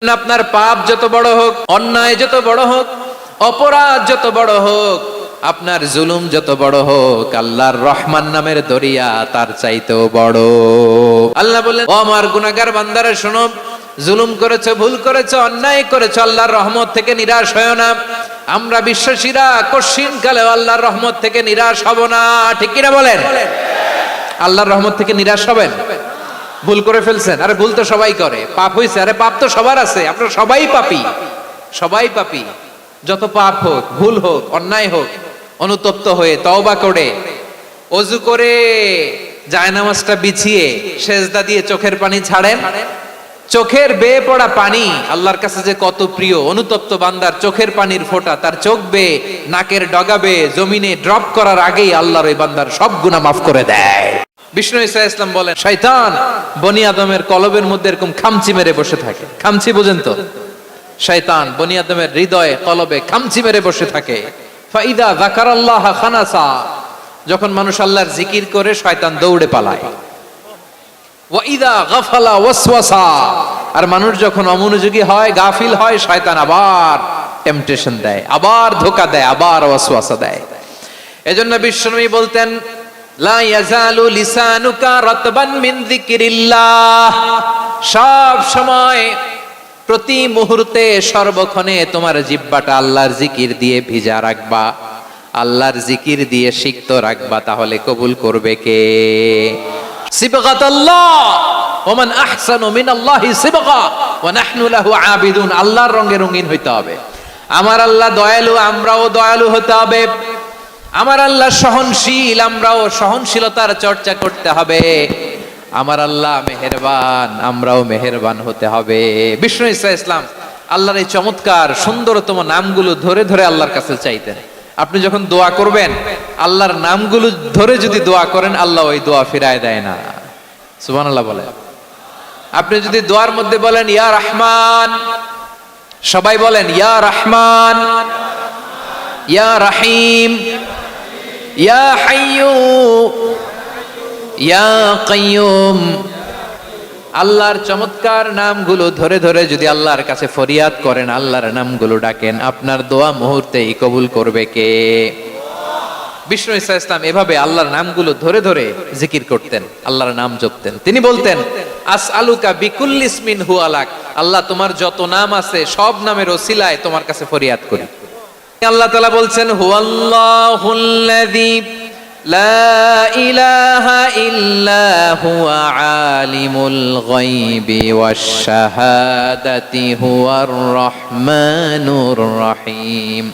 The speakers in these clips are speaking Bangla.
আপনার পাপ যত বড় হোক, অন্যায় যত বড় হোক, অপরাধ যত বড় হোক, আপনার জুলুম যত বড় হোক, আল্লাহর রহমান নামের দরিয়া তার চাইতেও বড়। আল্লাহ বললেন, ও আমার গুনাহগার বান্দারা শোনো, জুলুম করেছো, ভুল করেছো, অন্যায় করেছো, আল্লাহর রহমত থেকে নিরাশ হয়ো না। আমরা বিশ্বাসীরা কশিনকালেও আল্লাহর রহমত থেকে নিরাশ হব না। ঠিক কিনা বলেন? আল্লাহর রহমত থেকে নিরাশ হবেন? ভুল করে ফেলছেন, আরে ভুল তো সবাই করে। পাপ হয়েছে, আরে পাপ তো সবার আছে, আপনারা সবাই পাপী, সবাই পাপী। যত পাপ হোক, ভুল হোক, অন্যায় হোক, অনুতপ্ত হয়ে তওবা করে, ওযু করে, জায়নামাজটা বিছিয়ে সেজদা দিয়ে চোখের পানি ছাড়েন। চোখের বেয়ে পড়া পানি আল্লাহর কাছে যে কত প্রিয়। অনুতপ্ত বান্দার চোখের পানির ফোঁটা তার চোখ বেয়ে, নাকের ডগা বেয়ে জমিনে ড্রপ করার আগেই আল্লাহর ওই বান্দার সব গুনাহ মাফ করে দেয়। বিষ্ণু ঈসা ইসলাম বলেন, শয়তান বনি আদমের কলবের মধ্যে এরকম খামচি মেরে বসে থাকে। খামচি বুঝেন তো? শয়তান বনি আদমের হৃদয়ে, কলবে খামচি মেরে বসে থাকে। ফাইদা যাকারাল্লাহ খানাসা, যখন মানুষ আল্লাহর জিকির করে শয়তান দৌড়ে পালায়। ওয়াইদা গাফালা ওয়াসওয়াসা, আর মানুষ যখন অমনোযোগী হয়, গাফিল হয়, শয়তান আবার টেম্পটেশন দেয়, আবার ধোঁকা দেয়, আবার ওয়াসওয়াসা দেয়। এজন্য বিশ্বনবী বলতেন, লা ইয়াজালু লিসানুকা রাতবান মিন যিকরিল্লাহ, সব সময়, প্রতি মুহূর্তে, সর্বক্ষণে তোমার জিহ্বাটা আল্লাহর জিকির দিয়ে ভিজা রাখবা, আল্লাহর জিকির দিয়ে সিক্ত রাখবা। তাহলে কবুল করবে কে? সিবগাতাল্লাহ, ওমান আহসানু মিনাল্লাহি সিবগা ওয়া নাহনু লাহু আবিদুন। আল্লাহর রঙে রঙিন হইতে হবে। আমার আল্লাহ দয়ালু, আমরাও দয়ালু হতে হবে। আমার আল্লাহ সহনশীল, আমরাও সহনশীলতার চর্চা করতে হবে। আমার আল্লাহ মেহেরবান, আমরাও মেহেরবান হতে হবে। বিষ্ণু ঈসা ইসলাম আল্লাহর এই চমৎকার সুন্দরতম নামগুলো ধরে ধরে আল্লাহর কাছে চাইতেন। আপনি যখন দোয়া করবেন, আল্লাহর নামগুলো ধরে যদি দোয়া করেন, আল্লাহ ওই দোয়া ফিরায় দেয় না। সুবহানাল্লাহ বলে। আপনি যদি দোয়ার মধ্যে বলেন ইয়া রহমান, সবাই বলেন ইয়া রহমান, ইয়া রহিম, ইয়া হাইয়ু, ইয়া কাইয়ুম, আল্লাহর চমৎকার নামগুলো ধরে ধরে যদি আল্লাহর কাছে ফরিয়াদ করেন, আল্লাহর নামগুলো ডাকেন, আপনার দোয়া মুহূর্তেই কবুল করবে কে? বিষ্ণু ঈসা ইসলাম এভাবে আল্লাহর নামগুলো ধরে ধরে জিকির করতেন, আল্লাহর নাম জপতেন। তিনি বলতেন, আসআলুকা বিকুল্লি ইসমিন হুয়া লাক, আল্লাহ তোমার যত নাম আছে সব নামের ওসিলায় তোমার কাছে ফরিয়াদ করি। আল্লাহ তাআলা বলছেন, হুয়াল্লাহুল্লাযী লা ইলাহা ইল্লা হুয়া আলিমুল গায়বি ওয়াশ শাহাদাতি হুয়ার রহমানুর রহিম।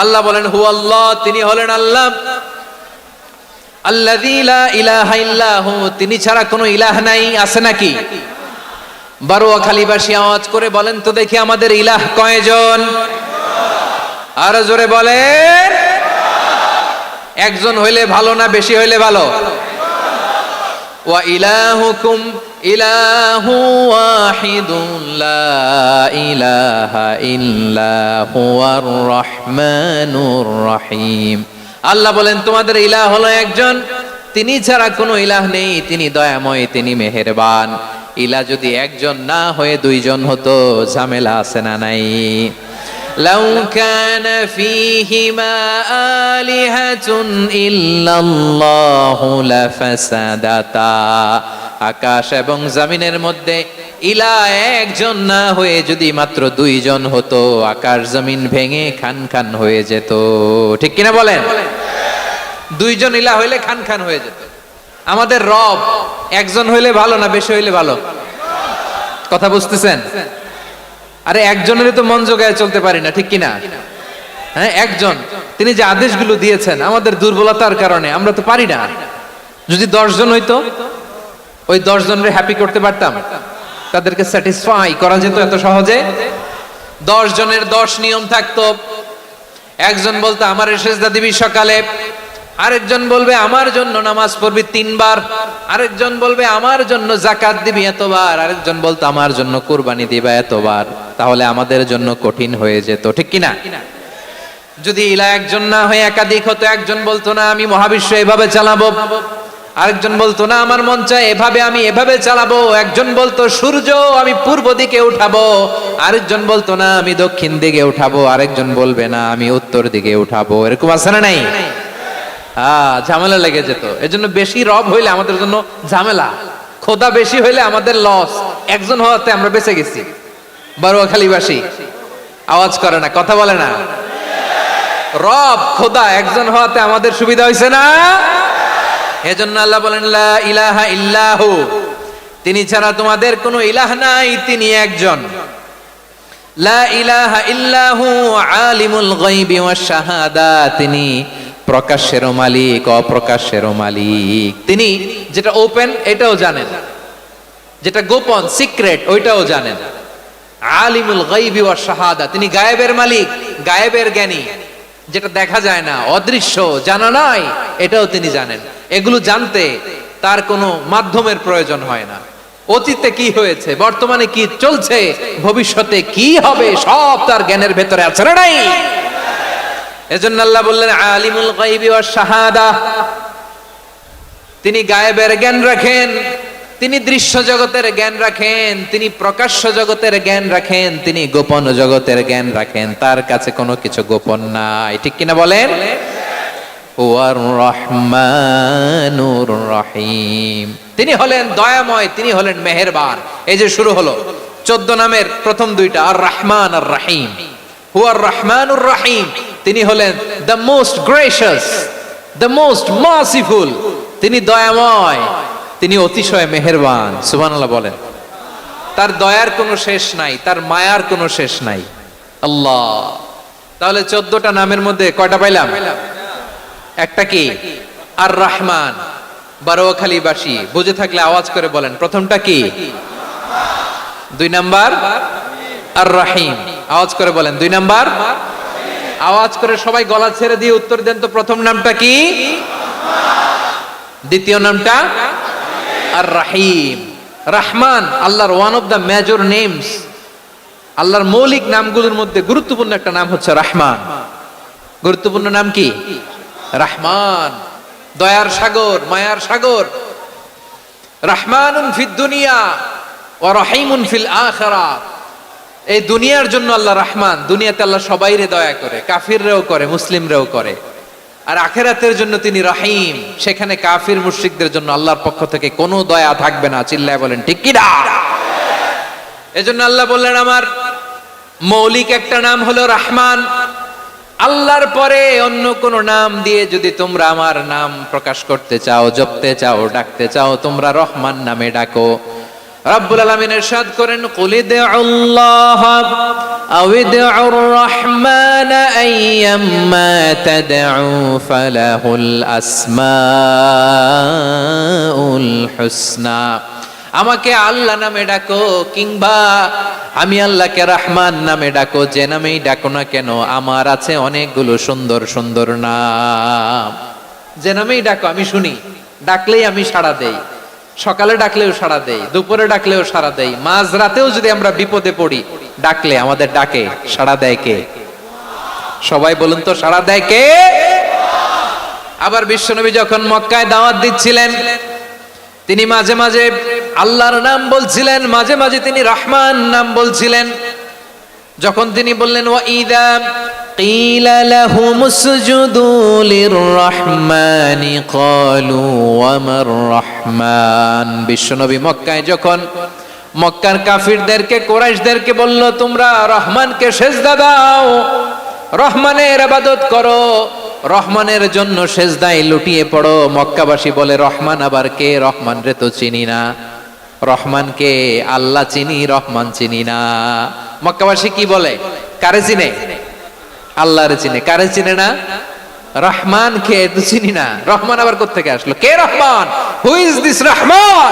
আল্লাহ বলেন, হুয়াল্লাহ, তিনি হলেন আল্লাহ, আল্লাযী লা ইলাহা ইল্লা হু, তিনি ছাড়া কোনো ইলাহ নাই। আছে নাকি? বারোয়াখালীবাসী আওয়াজ করে বলেন তো দেখি, আমাদের ইলাহ কয়জন? আরো জোরে বলেন। একজন হইলে ভালো না বেশি হইলে ভালো? ওয়া ইলাহুকুম ইলাহু ওয়াহিদুন লা ইলাহা ইল্লা হুয়ার রহমানুর রহিম। আল্লাহ বলেন, তোমাদের ইলাহ হলো একজন, তিনি ছাড়া কোনো ইলাহ নেই, তিনি দয়াময়, তিনি মেহেরবান। ইলাহ যদি একজন না হয়ে দুইজন হতো, ঝামেলা আছে না নাই? লাউ কানা ফীহিমা আলিহাতুন ইল্লাল্লাহু লাফাসাদাতা, আকাশ এবং জমিনের মধ্যে ইলাহ একজন না হয়ে যদি মাত্র দুইজন হতো, আকাশ জমিন ভেঙে খান খান হয়ে যেত। ঠিক কিনা বলেন? দুইজন ইলাহ হইলে খান খান হয়ে যেত। আমাদের রব একজন হইলে ভালো না বেশি হইলে ভালো? কথা বুঝতেছেন? আরে একজনের তো মন জোগায় চলতে পারি না, ঠিক কিনা? হ্যাঁ, একজন, তিনি যে আদেশগুলো দিয়েছেন আমাদের দুর্বলতার কারণে আমরা তো পারি না। যদি 10 জন হইতো, ওই 10 জনের হ্যাপি করতে পারতাম, তাদেরকে স্যাটিসফাই করা যেত এত সহজে। 10 জনের 10 নিয়ম থাকতো। একজন বলতো আমার সেজদা দিবি সকালে, আরেকজন বলবে আমার জন্য নামাজ পড়বি 3 বার, আরেকজন বলবে আমার জন্য যাকাত দিবি এতবার, আরেকজন বলতো আমার জন্য কুরবানি দিবা এতবার। তাহলে আমাদের জন্য কঠিন হয়ে যেত, ঠিক কিনা? যদি ইলাহ একজন না হয়ে একাধিক হতো, একজন বলতো না আমি মহাবিশ্ব এইভাবে চালাবো, আরেকজন বলতো না আমার মন চায় এভাবে, আমি এভাবে চালাবো। একজন বলতো সূর্য আমি পূর্ব দিকে উঠাবো, আরেকজন বলতো না আমি দক্ষিণ দিকে উঠাবো, আরেকজন বলবে না আমি উত্তর দিকে উঠাবো। এরকম আছে না নাই? ঝামেলা লেগে যেত। এজন্য বেশি রব হইলে আমাদের জন্য ঝামেলা, খোদা বেশি হইলে আমাদের লস। একজন হওয়াতে আমরা বেঁচে গেছি। বারোয়াখালীবাসী আওয়াজ করে না, কথা বলে না। রব খোদা একজন হওয়াতে আমাদের সুবিধা হয়েছে না? এজন্য আল্লাহ বলেন লা ইলাহা ইল্লাহু, তিনি ছাড়া তোমাদের কোনো ইলাহ নাই, তিনি একজন। লা ইলাহা ইল্লাহু আলিমুল গায়বি ওয়াশ শাহাদা, তিনি প্রকাশেরও মালিক অপ্রকাশেরও মালিক। তিনি যেটা ওপেন এটাও জানেন, যেটা গোপন সিক্রেট ওইটাও জানেন। আলিমুল গায়বি ওয়াশ শাহাদা, তিনি গায়েবের মালিক, গায়েবের জ্ঞানী, যেটা দেখা যায় না, অদৃশ্য, জানা নাই, এটাও তিনি জানেন। এগুলো জানতে তার কোনো মাধ্যমের প্রয়োজন হয় না। অতীতে কি হয়েছে, বর্তমানে কি চলছে, ভবিষ্যতে কি হবে, সব তার জ্ঞানের ভেতরে আছে না নাই? এজন্য আল্লাহ বললেন আলিমুল গায়বি ওয়াশ শাহাদা, তিনি গায়েবের জ্ঞান রাখেন, তিনি দৃশ্য জগতের জ্ঞান রাখেন, তিনি প্রকাশ্য জগতের জ্ঞান রাখেন, তিনি গোপন জগতের জ্ঞান রাখেন। তার কাছে কোনো কিছু গোপন নাই, ঠিক কিনা বলেন? হুয়ার রহমানুর রহিম, তিনি হলেন দয়াময়, তিনি হলেন মেহেরবান। এই যে শুরু হলো 14 নামের প্রথম দুইটা, আর রহমান আর রহিম। হুয়ার রহমানুর রহিম, তিনি হলেন the most gracious, the most merciful, তিনি দয়াময়, তিনি অতিশয় মেহেরবান। সুবহানাল্লাহ বলেন। তার দয়ার কোনো শেষ নাই, তার মায়ার কোনো শেষ নাই। আল্লাহ, তাহলে 14টা নামের মধ্যে কয়টা পাইলাম? একটা কি? আর রহমান। বারোয়াখালীবাসী বুঝে থাকলে আওয়াজ করে বলেন, প্রথমটা কি? 2 নাম্বার আর রহিম। আওয়াজ করে বলেন 2 নাম্বার। আওয়াজ করে সবাই গলা ছেড়ে দিয়ে উত্তর দেন তো, প্রথম নামটা কি? দ্বিতীয় নামটা? আর রহিম। রহমান আল্লাহর one of the major names, আল্লাহর মৌলিক নামগুলোর মধ্যে গুরুত্বপূর্ণ একটা নাম হচ্ছে রহমান। গুরুত্বপূর্ণ নাম কি? রহমান, দয়ার সাগর, মায়ার সাগর। রহমানুন ফিদ দুনিয়া ওয়া রহিমুন ফিল আখিরা। এই দুনিয়ার জন্য আল্লাহ রহমান, দুনিয়াতে আল্লাহ সবাইরে দয়া করে, কাফিররেও করে, মুসলিমরেও করে। আর আখিরাতের জন্য তিনি রহিম, সেখানে কাফির মুশরিকদের জন্য আল্লাহর পক্ষ থেকে কোনো দয়া থাকবে না। চিল্লায় বলেন ঠিক কি না? এজন্য আল্লাহ বললেন আমার মৌলিক একটা নাম হলো রহমান। আল্লাহর পরে অন্য কোন নাম দিয়ে যদি তোমরা আমার নাম প্রকাশ করতে চাও, জপতে চাও, ডাকতে চাও, তোমরা রহমান নামে ডাকো। রব্বুল আলামিন ইরশাদ করেন, কুলিদুল্লাহ আউইদুর রহমান আইয়াম্মা তাদউ ফালাহুল আসমাউল হুসনা। আমাকে আল্লাহ নামে ডাকো, কিংবা আমি আল্লাহকে রহমান নামে ডাকো, যে নামেই ডাকো না কেন আমার আছে অনেকগুলো সুন্দর সুন্দর নাম। যে নামেই ডাকো আমি শুনি, ডাকলেই আমি সাড়া দেই। সকালে ডাকলেও সাড়া দেই, দুপুরে ডাকলেও সাড়া দেই, মাঝ রাতেও যদি আমরা বিপদে পড়ি ডাকলে আমাদের ডাকে সাড়া দেয় কে? সবাই বলুন তো, সাড়া দেয় কে? আবার বিশ্বনবী যখন মক্কায় দাওয়াত দিচ্ছিলেন, তিনি মাঝে মাঝে আল্লাহর নাম বলছিলেন, মাঝে মাঝে তিনি রহমান নাম বলছিলেন। যখন তিনি বললেন ওয়াইদা কিলা লাহুমুসজুদু লিররহমানি ক্বালু ওয়ামার রহমান। বিশ্বনবী মক্কায় যখন মক্কার কাফিরদেরকে, কুরাইশদেরকে বলল তোমরা রহমানকে সেজদা দাও, রহমানের ইবাদত করো, রহমানের জন্য সেজদায় লুটিয়ে পড়ো, মক্কাবাসী বলে রহমান আবার কে? রহমান রে তো চিনি না। রহমানকে আল্লাহ চিনি, রহমান চিনি না। মক্কাবাসী কি বলে? কারে চিনে? আল্লাহরে চিনে। কারে চিনে না? রহমান কে তো চিনি না। রহমান আবার কোত্থেকে আসলো? কে Rahman? Who is this Rahman?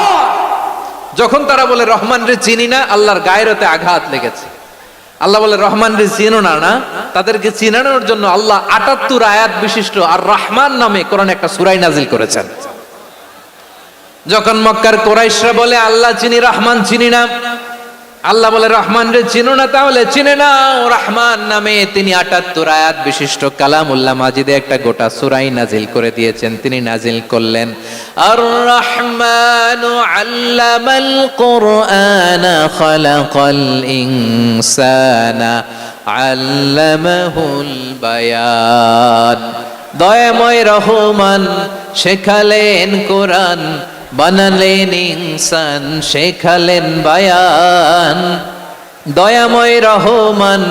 যখন তারা বলে রহমান রে চিনি না, আল্লাহর গায়রতে আঘাত লেগেছে। আল্লাহ বলে রহমান রে চিনো না, না? তাদেরকে চিনানোর জন্য আল্লাহ ৭৮ আয়াত বিশিষ্ট আর রহমান নামে কোরআনে একটা সূরা নাজিল করেছেন। যখন মক্কার কুরাইশরা বলে আল্লাহ চিনি, রহমান চিনি না, আল্লাহ বলে রহমান রে চিনো না, তাহলে চিনে নাও। রহমান নামে তিনি ৭৮ আয়াত বিশিষ্ট কালামুল্লাহ মাজিদে একটা গোটা সূরাই নাজিল করে দিয়েছেন। তিনি নাজিল করলেন আর রহমানু আল্লামাল কুরআনা খালাকাল ইনসানা আল্লামাহুল বায়ান। দয়াময় রহমান শেখালেন কোরআন, বানালেন ইনসান, শেখালেন বায়ান। দয়াময় রহমান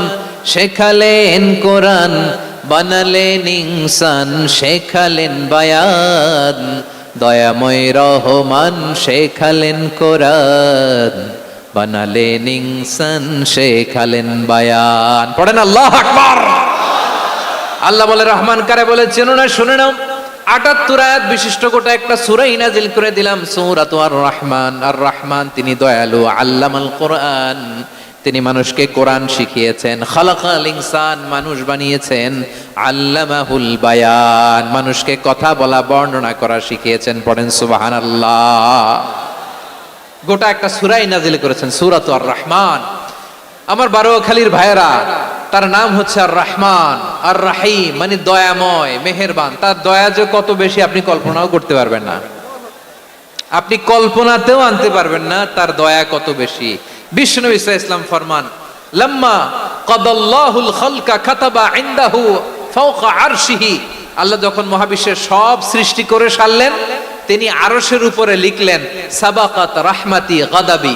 শেখালেন কোরআন, বানালেন ইনসান, শেখালেন বায়ান। দয়াময় রহমান শেখালেন কোরআন, বানালেন ইনসান, শেখালেন বায়ান। পড়েন আল্লাহু আকবার। আল্লাহ বলে রহমান কারে বলে চেনো না, শুনে নাও। ৭৮ আয়াত বিশিষ্ট গোটা একটা সূরাই নাজিল করে দিলাম, সূরাতু আর রহমান। আর রহমান তিনি দয়ালু। আল্লামাল কোরআন, তিনি মানুষকে কোরআন শিখিয়েছেন। খালাকাল ইনসান, মানুষ বানিয়েছেন। আল্লামাহুল বায়ান, মানুষকে কথা বলা বর্ণনা করা শিখিয়েছেন। পড়েন সুবহানাল্লাহ। গোটা একটা সূরাই নাজিল করেছেন, সূরাতু আর রহমান। আমার বারোয়াখালীর ভাইয়েরা, তার নাম হচ্ছে আর রহমান আর রাহিম, মানে দয়াময়, মেহেরবান। তার দয়া যে কত বেশি আপনি কল্পনাও করতে পারবেন না, আপনি কল্পনাতেও আনতে পারবেন না তার দয়া কত বেশি। বিশ্বনবী সাল্লাল্লাহু আলাইহি ওয়াসাল্লাম ফরমান, লাম্মা কাদাল্লাহুল খালকা কাতাবা ইনদাহু ফাওকা আরশিহি। আল্লাহ যখন মহাবিশ্বের সব সৃষ্টি করে সারলেন, তিনি আরশের উপরে লিখলেন সাবাকাত রাহমাতি গাদাবি।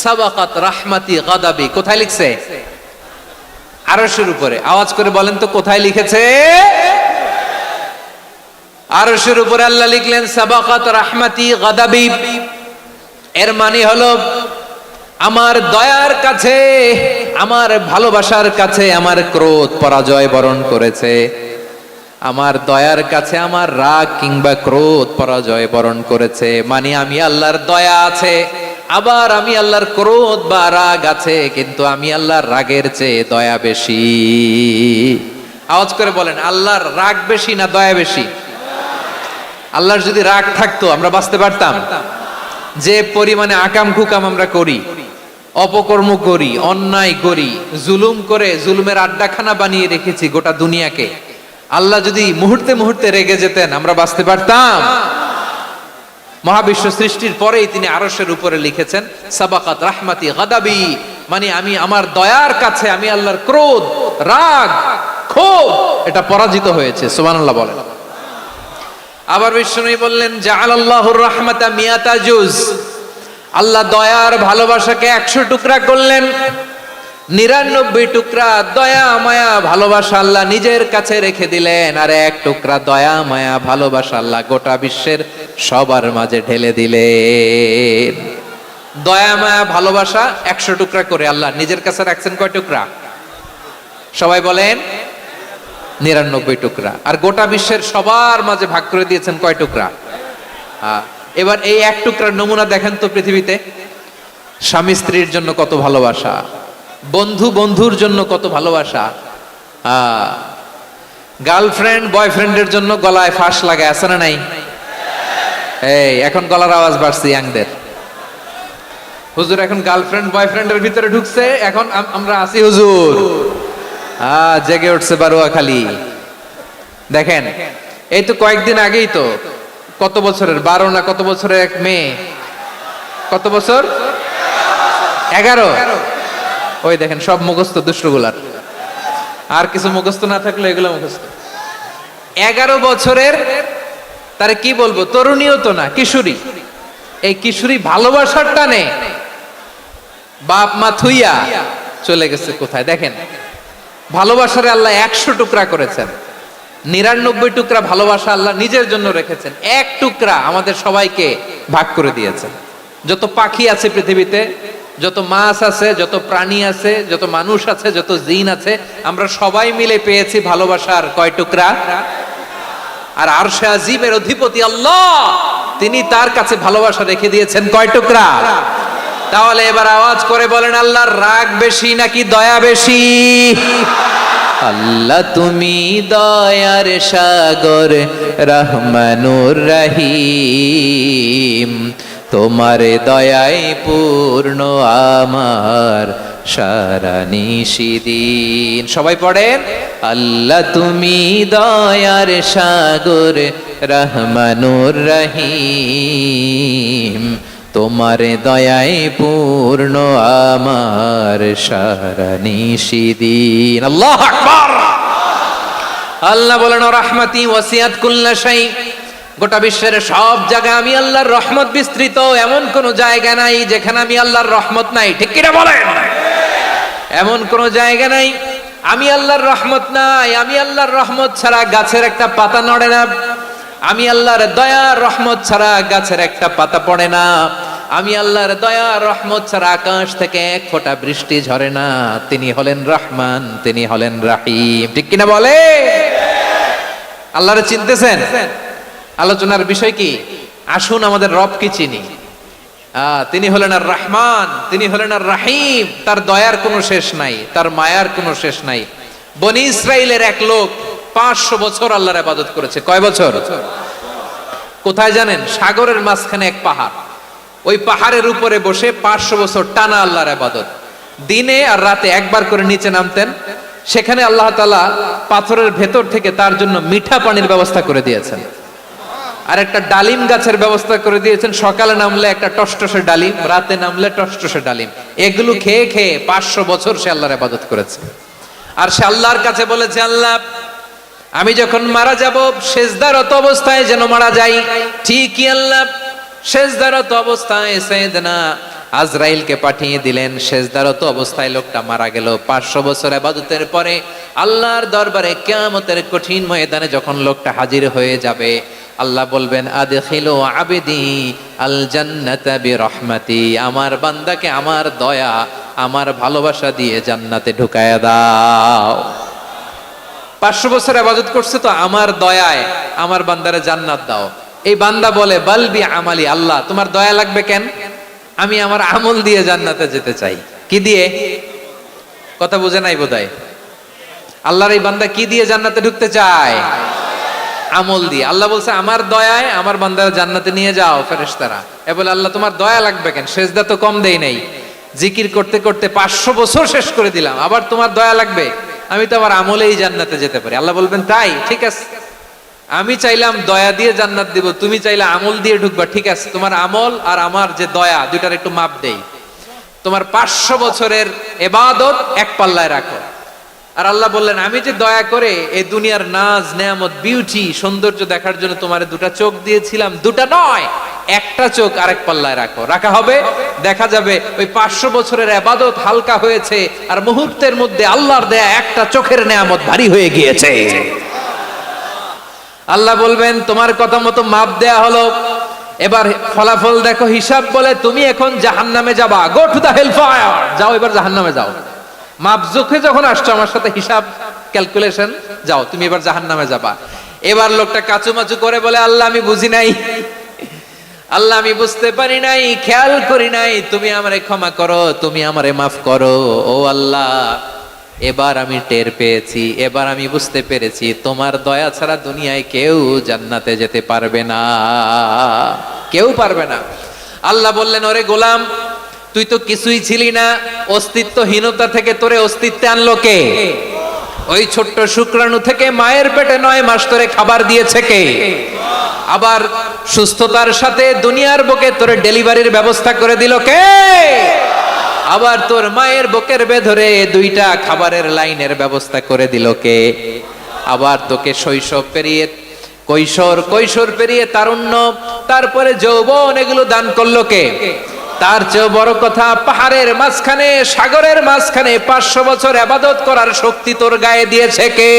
সাবাকাত রাহমাতি গাদাবি কোথায় লিখছে? আরশের উপরে। আওয়াজ করে বলেন তো কোথায় লিখেছে? আরশের উপরে আল্লাহ লিখলেন সাবাকাত রাহমাতি গাদাবি। এর মানে হলো আমার দয়ার কাছে, আমার ভালোবাসার কাছে আমার ক্রোধ পরাজয় বরণ করেছে। আমার দয়ার কাছে আমার রাগ কিংবা ক্রোধ পরাজয় বরণ করেছে। মানে আমি আল্লাহর দয়া আছে, আবার আমি আল্লাহর ক্রোধ বা রাগ আছে, কিন্তু আমি আল্লাহর রাগের চেয়ে দয়া বেশি। আওয়াজ করে বলেন, আল্লাহর রাগ বেশি না দয়া বেশি? আল্লাহর যদি রাগ থাকতো আমরা বাঁচতে পারতাম? যে পরিমাণে আকাম কুকাম আমরা করি, অপকর্ম করি, অন্যায় করি, জুলুম করে জুলুমের আড্ডাখানা বানিয়ে রেখেছি গোটা দুনিয়াকে, আল্লাহ যদি মুহূর্তে মুহূর্তে রেগে যেতেন আমরা বাঁচতে পারতাম? মহাবিশ্ব সৃষ্টির পরেই তিনি আরশের উপরে লিখেছেন সাবাকাত রাহমাতি গাদাবি, মানে আমি আমার দয়ার কাছে আমি আল্লাহর ক্রোধ, রাগ, ক্ষোভ এটা পরাজিত হয়েছে। সুবহানাল্লাহ বলেন। আবার বিষ্ণু বললেন জাআলাল্লাহুর রাহমাতা মিয়াতা জুজ। আল্লাহ দয়ার ভালোবাসাকে 100 টুকরা করলেন। 99 টুকরা দয়া মায়া ভালোবাসা আল্লাহ নিজের কাছে রেখে দিলেন, আর 1 টুকরা দয়া মায়া ভালোবাসা আল্লাহ গোটা বিশ্বের সবার মাঝে ঢেলে দিলেন। দয়া মায়া ভালোবাসা 100 টুকরা করে আল্লাহ নিজের কাছে রাখছেন কয় টুকরা? সবাই বলেন 99 টুকরা। আর গোটা বিশ্বের সবার মাঝে ভাগ করে দিয়েছেন কয় টুকরা? এবার এই 1 টুকরার নমুনা দেখেন তো পৃথিবীতে। স্বামী স্ত্রীর জন্য কত ভালোবাসা, বন্ধু বন্ধুর জন্য কত ভালোবাসা, গার্লফ্রেন্ড বয়ফ্রেন্ডের জন্য গলায় ফাঁস লাগায়, আছে না নাই? এই এখন গলার আওয়াজ বাড়ছে ইয়াংদের। হুজুর এখন গার্লফ্রেন্ড বয়ফ্রেন্ডের ভিতরে ঢুকছে, এখন আমরা আছি হুজুর। জেগে উঠছে বারোয়াখালী। দেখেন এই তো কয়েকদিন আগেই তো, কত বছরের 12 না কত বছরের এক মেয়ে, কত বছর? 11। ওই দেখেন সব মুখস্থ দুষ্টগুলার, আর কিছু মুখস্থ না থাকলে এগুলো মুখস্থ। 11 বছরের, তারে কি বলবো, তরুণীও তো না, কিশোরী। এই কিশোরী ভালোবাসার টানে বাপ মা থুইয়া চলে গেছে কোথায়? দেখেন ভালোবাসারে আল্লাহ 100 টুকরা করেছেন, 99 টুকরা ভালোবাসা আল্লাহ নিজের জন্য রেখেছেন, 1 টুকরা আমাদের সবাইকে ভাগ করে দিয়েছেন। যত পাখি আছে পৃথিবীতে, যত মাছ আছে, যত প্রাণী আছে, যত মানুষ আছে, যত জিন আছে, আমরা সবাই মিলে পেয়েছি ভালোবাসার কয় টুকরা? আর আরশে আজিমের অধিপতি আল্লাহ, তিনি তার কাছে ভালোবাসা রেখে দিয়েছেন কয় টুকরা? তাহলে এবার আওয়াজ করে বলেন, আল্লাহর রাগ বেশি নাকি দয়া বেশি? আল্লাহ তুমি দয়ার সাগর রহমানুর রহিম, তোমার দয়ায় পূর্ণ আমার সারা নিশিদিন। সবাই পড়েন, আল্লাহ তুমি দয়ার সাগর রহমানুর রহিম, তোমার দয়ায় পূর্ণ আমার সারা নিশিদিন। আল্লাহু আকবার। আল্লাহ বলেন, রাহমাতি ওয়াসিআত কুল্লা শাই, গোটা বিশ্বের সব জায়গায় আমি আল্লাহর রহমত বিস্তৃত, এমন কোন জায়গা নাই যেখানে আমি আল্লাহর রহমত নাই। ঠিক কিনা বলেন? এমন কোন জায়গা নাই আমি আল্লাহর রহমত নাই। আমি আল্লাহর রহমত ছাড়া গাছের একটা পাতা নড়ে না, আমি আল্লাহর দয়া রহমত ছাড়া গাছের একটা পাতা পড়ে না, আমি আল্লাহর দয়া রহমত ছাড়া আকাশ থেকে এক ফোঁটা বৃষ্টি ঝরে না। তিনি হলেন রহমান, তিনি হলেন রাহিম। ঠিক কিনা বলে? আল্লাহরে চিনতেছেন? আলোচনার বিষয় কি? আসুন আমাদের রবকে চিনি। তিনি হলেন আর রহমান, তিনি হলেন আর রাহিম। তার দয়ার কোনো শেষ নাই, তার মায়ার কোনো শেষ নাই। বনি ইসরাইলের এক লোক 500 বছর আল্লাহর ইবাদত করেছে। কয় বছর? কোথায় জানেন? সাগরের মাঝখানে এক পাহাড়, ওই পাহাড়ের উপরে বসে 500 বছর টানা আল্লাহর ইবাদত। দিনে আর রাতে একবার করে নিচে নামতেন। সেখানে আল্লাহ তাআলা পাথরের ভেতর থেকে তার জন্য মিঠা পানির ব্যবস্থা করে দিয়েছেন, আর একটা ডালিম গাছের ব্যবস্থা করে দিয়েছেন। সকালে নামলে একটা টসটসে ডালিম, রাতে নামলে টসটসে ডালিম। এগুলো খেয়ে খেয়ে 500 বছর সে আল্লাহর ইবাদত করেছে। আর সে আল্লাহর কাছে বলেছে, আল্লাহ আমি যখন মারা যাব সেজদারত অবস্থায় যেন মারা যাই। ঠিকই আল্লাহ সেজদারত অবস্থায় সাইয়েদনা আজরাইলকে পাঠিয়ে দিলেন। সেজদারত অবস্থায় লোকটা মারা গেল। 500 বছর ইবাদতের পরে আল্লাহর দরবারে কিয়ামতের কঠিন ময়দানে যখন লোকটা হাজির হয়ে যাবে, আল্লাহ বলবেন, আদখিলু আবদি আল জান্নাতা বিরহমাতি, আমার বান্দাকে আমার দয়া, আমার ভালোবাসা দিয়ে জান্নাতে ঢুকায়া দাও। 500 বছর ইবাদত করছে তো আমার দয়ায় আমার বান্দারে জান্নাত দাও। এই বান্দা বলে, বালবি আমালি, আল্লাহ তোমার দয়া লাগবে কেন? আমি আমার আমল দিয়ে জান্নাতে যেতে চাই। কি দিয়ে? কথা বুঝে নাই বোধহয়। আল্লাহর এই বান্দা কি দিয়ে জান্নাতে ঢুকতে চায়? আমল দিয়ে। আল্লাহ বলছে, আমার দয়ায় আমার বান্দারা জান্নাতে নিয়ে যাও। ফেরেশতারা এ বলে, আল্লাহ তোমার দয়া লাগবে কেন? সেজদা তো কম দেই নাই, জিকির করতে করতে 500 বছর শেষ করে দিলাম, আবার তোমার দয়া লাগবে? আমি তো আমার আমলেই জান্নাতে যেতে পারি। আল্লাহ বলবেন, তাই ঠিক আছে, আমি চাইলাম দয়া দিয়ে জান্নাত দিব, তুমি চাইলে আমল দিয়ে ঢুকবা। ঠিক আছে, তোমার আমল আর আমার যে দয়া, দুইটার একটু মাপ দেই। তোমার 500 বছরের ইবাদত এক পাল্লায় রাখো। আর আল্লাহ বললেন, আমি যে দয়া করে এই দুনিয়ার নাজ নেয়ামত বিউটি সৌন্দর্য দেখার জন্য তোমার 2টা চোখ দিয়েছিলাম, 2টা নয়, একটা চোখ আরেক পাল্লায় রাখো। রাখা হবে, দেখা যাবে ওই 500 বছরের ইবাদত হালকা হয়েছে, আর মুহূর্তের মধ্যে আল্লাহর দেয়া একটা চোখের নেয়ামত ভারী হয়ে গিয়েছে। আল্লাহ বলবেন, তোমার কথা মতো মাপ দেয়া হলো, এবার ফলাফল দেখো, হিসাব বলে তুমি এখন জাহান্নামে যাবা। Go to the hell fire, যাও এবার জাহান্নামে যাও। মাপ জোখে যখন আসছো আমার সাথে হিসাব ক্যালকুলেশন, যাও তুমি এবার জাহান্নামে যাবা। এবার লোকটা কাচুমাচু করে বলে, আল্লাহ আমি বুঝি নাই, আল্লাহ আমি বুঝতে পারি নাই, খেয়াল করি নাই, তুমি আমারে ক্ষমা করো, তুমি আমারে মাফ করো। ও আল্লাহ, এবার আমি টের পেয়েছি, এবার আমি বুঝতে পেরেছি, তোমার দয়া ছাড়া দুনিয়ায় কেউ জান্নাতে যেতে পারবে না, কেউ পারবে না। আল্লাহ বললেন, ওরে গোলাম, তুই তো কিছুই ছিলি না, অস্তিত্বহীনতা থেকে তোরে অস্তিত্বে আনলো কে? ওই ছোট্ট শুক্রাণু থেকে মায়ের পেটে 9 মাস ধরে খাবার দিয়েছে কে? আবার সুস্থতার সাথে দুনিয়ার বুকে তোরে ডেলিভারির ব্যবস্থা করে দিল কে? আবার তোর মায়ের বুকের ভেতরে 2টা খাবারের লাইনের ব্যবস্থা করে দিল কে? আবার তোকে শৈশব পেরিয়ে কৈশোর পেরিয়ে তারুণ্য, তারপরে যৌবন, এগুলো দান করলো কে? তার চেয়ে বড় কথা, পাহাড়ের মাঝখানে, সাগরের মাঝখানে 500 বছর ইবাদত করার শক্তি তোর গায়ে দিয়েছে কে?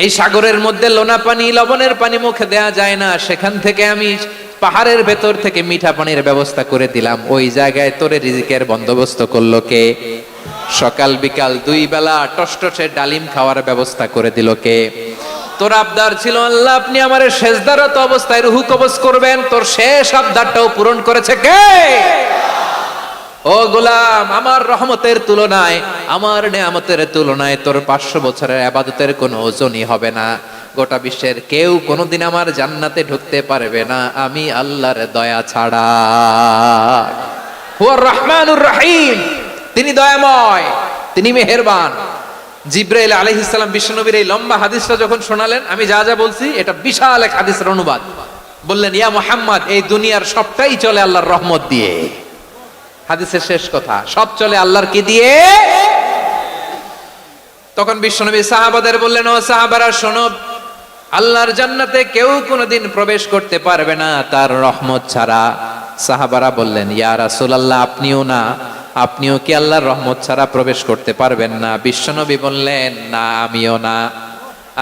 এই সাগরের মধ্যে লোনা পানি, লবণের পানি মুখে দেয়া যায় না, সেখান থেকে আমি পাহাড়ের ভেতর থেকে মিঠা পানির ব্যবস্থা করে দিলাম। ওই জায়গায় তোরে রিজিকের বন্দোবস্ত করলো কে? সকাল বিকাল 2 বেলা টসটসে ডালিম খাওয়ার ব্যবস্থা করে দিল কে? তোর আবদার ছিল, আল্লাহ আপনি আমারে সেজদারত অবস্থায় রুহু কবজ করবেন, তোর শেষ আবদারটাও পূরণ করেছে কে? ও গোলাম, আমার রহমতের তুলনায়, আমার নেয়ামতের তুলনায় তোর 500 বছরের ইবাদতের কোনো ওজনই হবে না। গোটা বিশ্বের কেউ কোনোদিন আমার জান্নাতে ঢুকতে পারবে না আমি আল্লাহর দয়া ছাড়া। হুয়ার রহমানুর রহিম, তিনি দয়াময়, তিনি মেহেরবান। জিব্রাইল আলাইহিস সালাম বিশ্বনবীর এই লম্বা হাদিসটা যখন শোনালেন, আমি যা যা বলছি এটা বিশাল এক হাদিসের অনুবাদ। বললেন, ইয়া মুহাম্মদ, এই দুনিয়ার সবটাই চলে আল্লাহর রহমত দিয়ে। হাদিসের শেষ কথা, সব চলে আল্লাহর কি দিয়ে? তখন বিশ্বনবী সাহাবাদের বললেন, ও সাহাবারা শোনো, আল্লাহর জান্নাতে কেউ কোনোদিন প্রবেশ করতে পারবে না তার রহমত ছাড়া। সাহাবারা বললেন, ইয়া রাসূলুল্লাহ, আপনিও না? আপনিও কি আল্লাহর রহমত ছাড়া প্রবেশ করতে পারবেন না? বিশ্বনবী বললেন, না, আমিও না।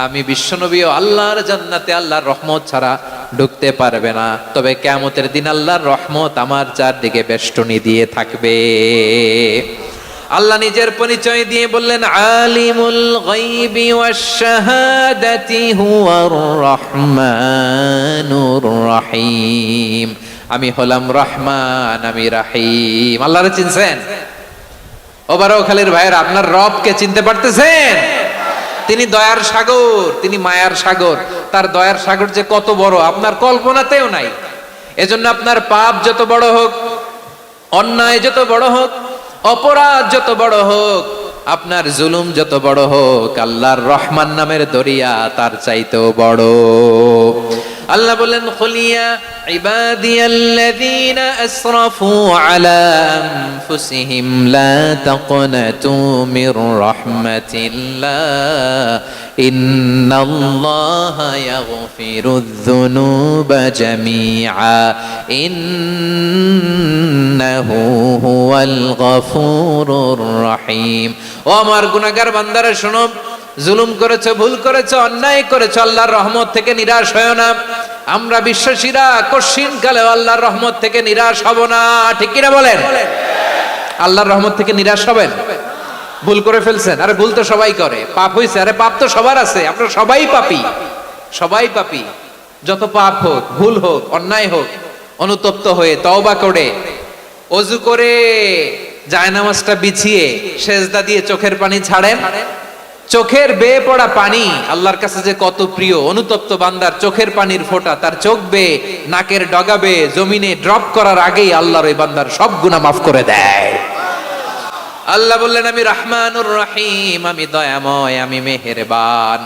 আমি বিশ্বনবীও আল্লাহর জান্নাতে আল্লাহর রহমত ছাড়া ঢুকতে পারবে না। তবে কিয়ামতের দিন আল্লাহর রহমত আমার চারদিকে বেষ্টনী দিয়ে থাকবে। আল্লাহ নিজের পরিচয় দিয়ে বললেন, আলিমুল গায়বি ওয়াশ শাহাদাতি হুয়ার রহমানুর রহিম। আমি হলাম রহমান, আমি রাহিম। আল্লাহরে চিনছেন? ও বারোখালীর ভাইয়েরা, আপনার রবকে চিনতে পারতেছেন? তিনি দয়ার সাগর, তিনি মায়ার সাগর। তার দয়ার সাগর যে কত বড় আপনার কল্পনাতেও নাই। এজন্য আপনার পাপ যত বড় হোক, অন্যায় যত বড় হোক, অপরাধ যত বড় হোক, আপনার জুলুম যত বড় হোক, আল্লাহর রহমান নামের দরিয়া তার চাইতেও বড়। আল্লাহ বলেন, খুলিয়া ইবাদিয়াল্লাযীনা আসরাফু আলা আনফুসিহিম লা তাকনাতু মির রাহমাতিল্লাহ ইন্নাল্লাহা ইয়াগফিরুয যুনুবা জামিআ ইন্নাহু হুয়াল গফুরুর রহিম। ও আমার গুনাহগার বান্দারা শোনো, জুলুম করেছো, ভুল করেছো, অন্যায় করেছো, আল্লাহর রহমত থেকে নিরাশ হয়ো না। আমরা বিশ্বাসীরা কশিনকালে আল্লাহর রহমত থেকে নিরাশ হব না। ঠিক কিনা বলেন? আল্লাহর রহমত থেকে নিরাশ হবেন? ভুল করে ফেলছেন, আরে ভুল তো সবাই করে। পাপ হইছে, আরে পাপ তো সবার আছে। আপনারা সবাই পাপী, সবাই পাপী। যত পাপ হোক, ভুল হোক, অন্যায় হোক, অনুতপ্ত হয়ে তওবা করে, ওযু করে, জায়নামাজটা বিছিয়ে সেজদা দিয়ে চোখের পানি ছাড়েন। চোখের বেয়ে পড়া পানি আল্লাহর কাছে যে কত প্রিয়। অনুতপ্ত বান্দার চোখের পানির ফোঁটা তার চোখ বেয়ে, নাকের ডগা বেয়ে জমিনে ড্রপ করার আগেই আল্লাহর ওই বান্দার সব গুনাহ মাফ করে দেয়। আল্লাহ বললেন, আমি রহমানুর রহিম, আমি দয়াময়, আমি মেহেরবান।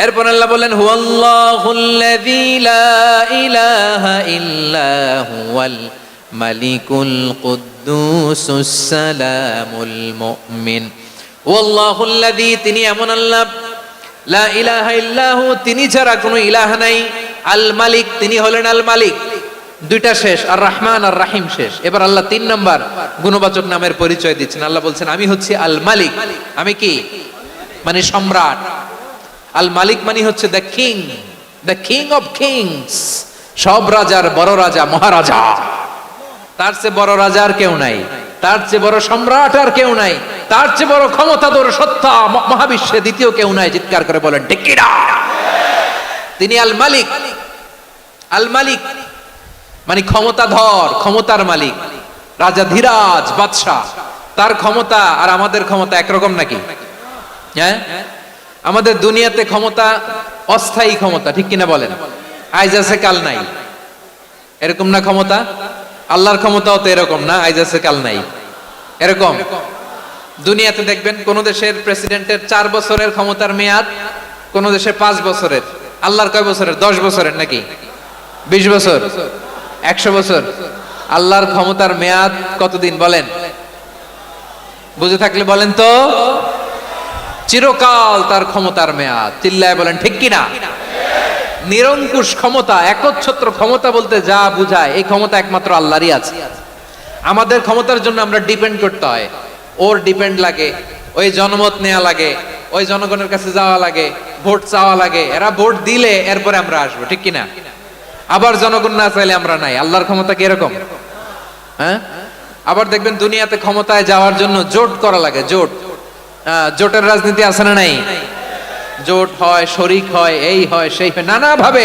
এরপর আল্লাহ বললেন, হুয়াল্লাহুল্লাযী লা ইলাহা ইল্লা হুয়াল মালিকুল কুদ্দুসুস সালামুল মুমিন। ওয়াল্লাহুল্লাযী, তিনি এমন আল্লাহ, লা ইলাহা ইল্লাহু, তিনি ছাড়া কোনো ইলাহ নাই। আল মালিক, তিনি হলেন আল মালিক। দুইটা শেষ, আর রহমান আর রাহিম শেষ। এবার আল্লাহ 3 নাম্বার গুণবাচক নামের পরিচয় দিচ্ছেন। আল্লাহ বলছেন, আমি হচ্ছি আল মালিক। আমি কি? মানে সম্রাট। আল মালিক মানে হচ্ছে the king, the king of kings. সব রাজার বড় রাজা, মহারাজা। তার চেয়ে বড় রাজা আর কেউ নাই, তার চেয়ে বড় সম্রাট আর কেউ নাই, তার চেয়ে বড় ক্ষমতাধর সত্তা মহাবিশ্বে দ্বিতীয় কেউ নাই। চিৎকার করে বলেন, ঠিক কিনা? তিনি আল মালিক। আল মালিক মানে ক্ষমতাধর, ক্ষমতার মালিক, রাজা ধীরাজ, বাদশাহ। তার ক্ষমতা আর আমাদের ক্ষমতা একরকম নাকি? হ্যাঁ, আমাদের দুনিয়াতে ক্ষমতা অস্থায়ী ক্ষমতা, ঠিক কিনা বলেন? আইজ আছে কাল নাই, এরকম না ক্ষমতা? আল্লাহর ক্ষমতাও তো এরকম না, আইজ আছে কাল নাই এরকম। দুনিয়াতে দেখবেন কোন দেশের প্রেসিডেন্টের 4 বছরের ক্ষমতার মেয়াদ, কোন দেশে 5 বছরের। আল্লাহর কয় বছরের? 10 বছরের নাকি 20 বছর, 100 বছর। আল্লাহর ক্ষমতার মেয়াদ কতদিন বলেন? বুঝে থাকলে বলেন তো। চিরকাল তার ক্ষমতার মেয়াদ। চিল্লায় বলেন, ঠিক কিনা? নিরঙ্কুশ ক্ষমতা, একচ্ছত্র ক্ষমতা বলতে যা বুঝায়, এই ক্ষমতা একমাত্র আল্লাহরই আছে। আমাদের ক্ষমতার জন্য আমরা ডিপেন্ড করতে হয়। ওর ডিপেন্ড লাগে, ওই জনমত নেওয়া লাগে, ওই জনগণের কাছে যাওয়া লাগে, ভোট চাওয়া লাগে। এরা ভোট দিলে এরপরে আমরা আসবো, ঠিক কিনা? আবার জনগণ না চাইলে আমরা নাই। আল্লাহর ক্ষমতা কি এরকম? হ্যাঁ, আবার দেখবেন দুনিয়াতে ক্ষমতায় যাওয়ার জন্য জোট করা লাগে। জোট, জোটের রাজনীতি আছে না নাই? জোট হয়, শরিক হয়, এই হয় সেই হয়, নানাভাবে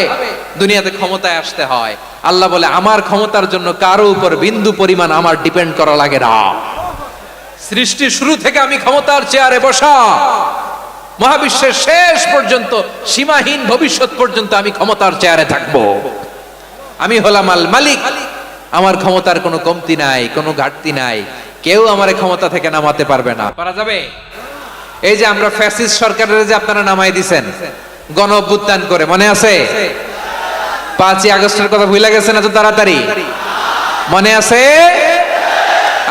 দুনিয়াতে ক্ষমতায় আসতে হয়। আল্লাহ বলে আমার ক্ষমতার জন্য কারো উপর বিন্দু পরিমাণ আমার ডিপেন্ড করা লাগে না। সৃষ্টির শুরু থেকে আমি ক্ষমতার চেয়ারে বসা, মহাবিশ্বের শেষ পর্যন্ত, সীমাহীন ভবিষ্যৎ পর্যন্ত আমি ক্ষমতার চেয়ারে থাকবো। আমি হলাম আল মালিক, আমার ক্ষমতার কোনো কমতি নাই, কোনো ঘাটতি নাই, কেউ আমার ক্ষমতা থেকে নামাতে পারবে না। পারা যাবে? এই যে আমরা ফ্যাসিস্ট সরকারের যে আপনারা নামাই দিছেন গণ অভ্যুত্থান করে, মনে আছে? 5ই আগস্টের কথা ভুলে গেছেন এত তাড়াতাড়ি? মনে আছে?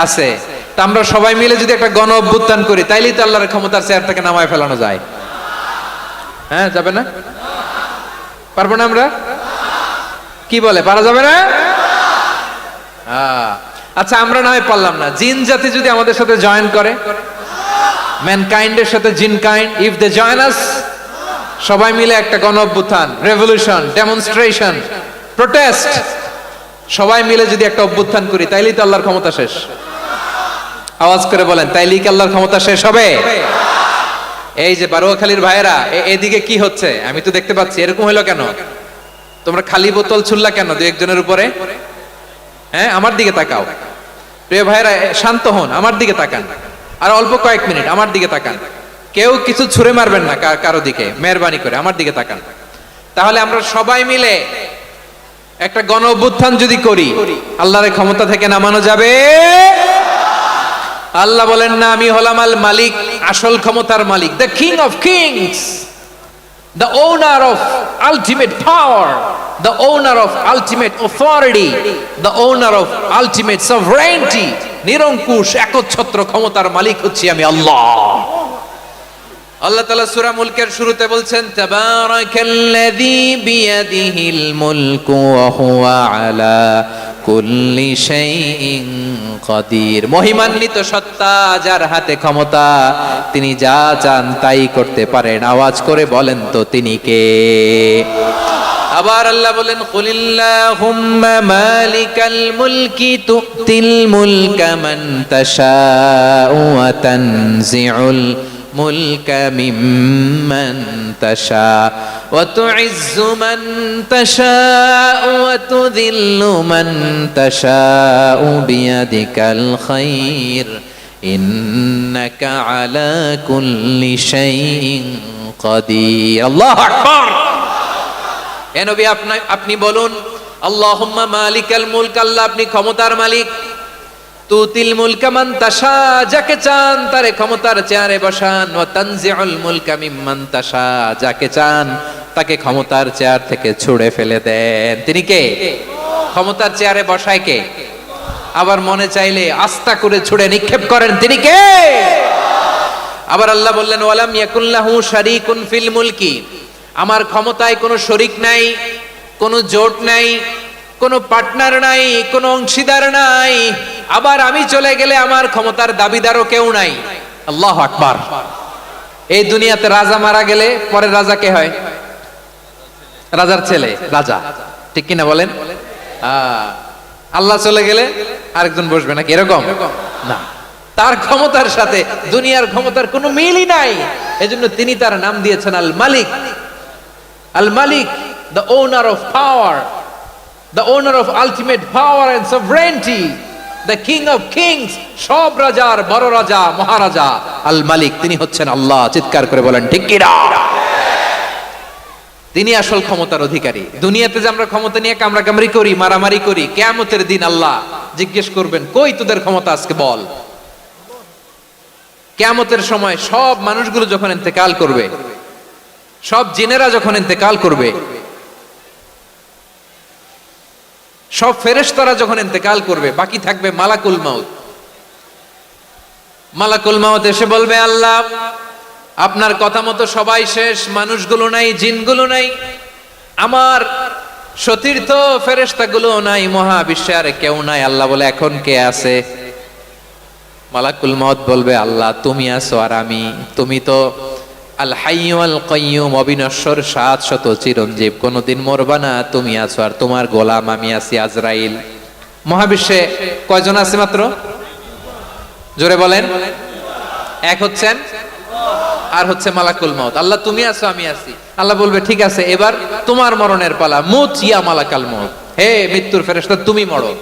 আছে। তা আমরা সবাই মিলে যদি একটা গণ অভ্যুত্থান করি, তাইলেই তো আল্লাহর ক্ষমতার চেয়ার থেকে নামায় ফেলানো যায়। হ্যাঁ, যাবে না? পারবো না আমরা? কি বলে, পারা যাবে না? আচ্ছা, আমরা না হয় পারলাম না, জিন জাতি যদি আমাদের সাথে জয়েন করে, ম্যানকাইন্ডের সাথে জিনকাইন্ড, ইফ দে জয়েন আস, সবাই মিলে একটা গণ অভ্যুত্থান, রেভলিউশন, ডেমনস্ট্রেশন, প্রোটেস্ট, সবাই মিলে যদি একটা অভ্যুত্থান করি, তাইলেই তো আল্লাহর ক্ষমতা শেষ। আওয়াজ করে বলেন, তাইলেই কি আল্লাহর ক্ষমতা শেষ হবে? এই যে বারোয়াখালীর ভাইয়েরা, এদিকে কি হচ্ছে আমি তো দেখতে পাচ্ছি, এরকম হলো কেন? তোমরা খালি বোতল ছুড়লা কেন দু একজনের উপরে? হ্যাঁ, আমার দিকে তাকাও। প্রিয় ভাইয়েরা, শান্ত হন, আমার দিকে তাকান, আর অল্প কয়েক মিনিট আমার দিকে তাকান। কেউ কিছু ছুঁড়ে মারবেন না কারো দিকে, মেহরবানি করে আমার দিকে তাকান। তাহলে আমরা সবাই মিলে একটা গণ অভ্যুত্থান যদি করি, আল্লাহর ক্ষমতা থেকে নামানো যাবে? আল্লাহ বলেন না, আমি হলাম আল মালিক, আসল ক্ষমতার মালিক, the king of kings, the owner of ultimate power, the owner of ultimate authority, the owner of ultimate sovereignty, নিরঙ্কুশ একচ্ছত্র ক্ষমতার মালিক হচ্ছি আমি আল্লাহ। আল্লাহ তাআলা সূরা মুলকের শুরুতে বলছেন, তাবারাকাল্লাযী বিয়াদিহিল মুলকু ওয়া হুয়া আলা কুল্লি শাইইন কাদির। মহিমান্বিত সত্তা, যার হাতে ক্ষমতা, তিনি যা চান তাই করতে পারেন। আওয়াজ করে বলেন তো তিনি কে? আবার আল্লাহ বলেন, কুলিল্লাহুম্মা মালিকাল মুলকি তুতিল মুলকা মান তাশাউ ওয়া তানজিউল মুলকা মিম্মান তাশা ওয়া তুইজ্জু মান তাশাউ ওয়া তুযিল্লু মান তাশাউ বিয়াদিকাল খায়র ইন্নাকা আলা কুল্লি শাইইন কাদির। আল্লাহু আকবার। এ নবী, আপনি বলুন, আল্লাহুম্মা মালিকাল মুলক, আল্লাহ আপনি ক্ষমতার মালিক, তুতিল মুলকা মান তাশা, যাকে চান তারে ক্ষমতার চেয়ারে বসান, ওয়া তানজিউল মুলকা মিম্মান তাশা, যাকে চান তাকে ক্ষমতার চেয়ার থেকে ছুঁড়ে ফেলে দেন। তিনি কে? ক্ষমতার চেয়ারে বসায় কে? আবার মনে চাইলে আস্থা করে ছুঁড়ে নিক্ষেপ করেন, তিনি কে? আবার আল্লাহ বললেন, ওয়ালাম ইয়াকুল্লাহু শারীকুন ফিল মুলকি, আমার ক্ষমতায় কোনো শরিক নাই, কোনো জোট নাই, কোনো পার্টনার নাই, কোনো অংশীদার নাই। আবার আমি চলে গেলে আমার ক্ষমতার দাবিদারও কেউ নাই। আল্লাহু আকবার। এই দুনিয়াতে রাজা মারা গেলে পরের রাজা কে হয়? রাজার ছেলে রাজা, ঠিক কিনা বলেন? আল্লাহ চলে গেলে আরেকজন বসবে নাকি এরকম? না, তার ক্ষমতার সাথে দুনিয়ার ক্ষমতার কোনো মিলই নাই। এজন্য তিনি তার নাম দিয়েছেন আল মালিক। আল মালিক, the owner of power, the owner of ultimate power and sovereignty, the king of kings, সব রাজার বড় রাজা, মহারাজা আল মালিক, তিনি হচ্ছেন আল্লাহ। চিৎকার করে বলেন ঠিক কি না? তিনি আসল ক্ষমতার অধিকারী। দুনিয়াতে যে আমরা ক্ষমতা নিয়ে কামড়াকামড়ি করি, মারামারি করি, কিয়ামতের দিন আল্লাহ জিজ্ঞেস করবেন, কই তোদের ক্ষমতা আজকে বল। কিয়ামতের সময় সব মানুষগুলো যখন ইন্তেকাল করবে, সব জিনেরা যখন ইন্তেকাল করবে, সব ফেরেশতারা যখন ইন্তেকাল করবে, বাকি থাকবে মালাকুল মাউত। মালাকুল মাউত এসে বলবে, আল্লাহ আপনার কথা মতো সবাই শেষ, মানুষগুলো নাই, জিনগুলো নাই, আমার সতীর্থ ফেরেশতাগুলো নাই, মহাবিশ্বে আর কেউ নাই। আল্লাহ বলে, এখন কে আছে? মালাকুল মাউত বলবে, আল্লাহ তুমি আছো আর আমি। তুমি তো আল হাইয়্যু আল কাইয়্যুম, অবিনশ্বর, শাশ্বত, চিরঞ্জীব, কোনদিন মরবা না, তুমি আছো আর তোমার গোলাম আমি আছি আজরাইল। মহাবিশ্বে কয়জন আছে মাত্র? জোরে বলেন। এক হচ্ছেন আর হচ্ছে মালাকুল মাউত। আল্লাহ তুমি আছো আমি আছি। আল্লাহ বলবে ঠিক আছে এবার তোমার মরণের পালা, মুত ইয়া মালাকাল মাউত, হে মৃত্যুর ফেরেশতা তুমি মরো।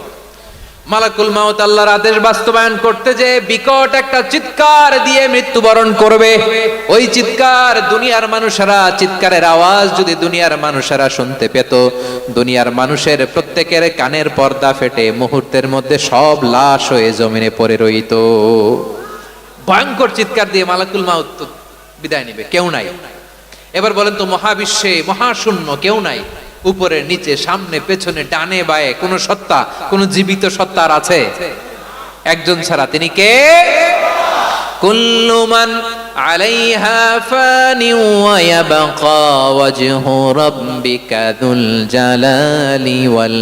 মালাকুল মাউত আল্লাহর আদেশ বাস্তবায়ন করতে যে বিকট একটা চিৎকার দিয়ে মৃত্যুবরণ করবে। ওই চিৎকার দুনিয়ার মানুষেরা, চিৎকারের আওয়াজ যদি দুনিয়ার মানুষেরা শুনতে পেত, দুনিয়ার মানুষের প্রত্যেকের কানের পর্দা ফেটে মুহূর্তের মধ্যে সব লাশ হয়ে জমিনে পড়ে রইত। ভয়ঙ্কর চিৎকার দিয়ে মালাকুল মাউত বিদায় নিবে, কেউ নাই। এবার বলেন তো মহাবিশ্বে মহাশূন্য, কেউ নাই, উপরে নিচে সামনে পেছনে ডানে বায়ে কোন সত্তা, কোন জীবিত সত্তা আর আছে? একজন ছাড়া, তিনি কে? কুল্লু মান আলাইহা ফানি ওয়া ইয়াবকা ওয়াজহু রাব্বিকা যুল জালালি ওয়াল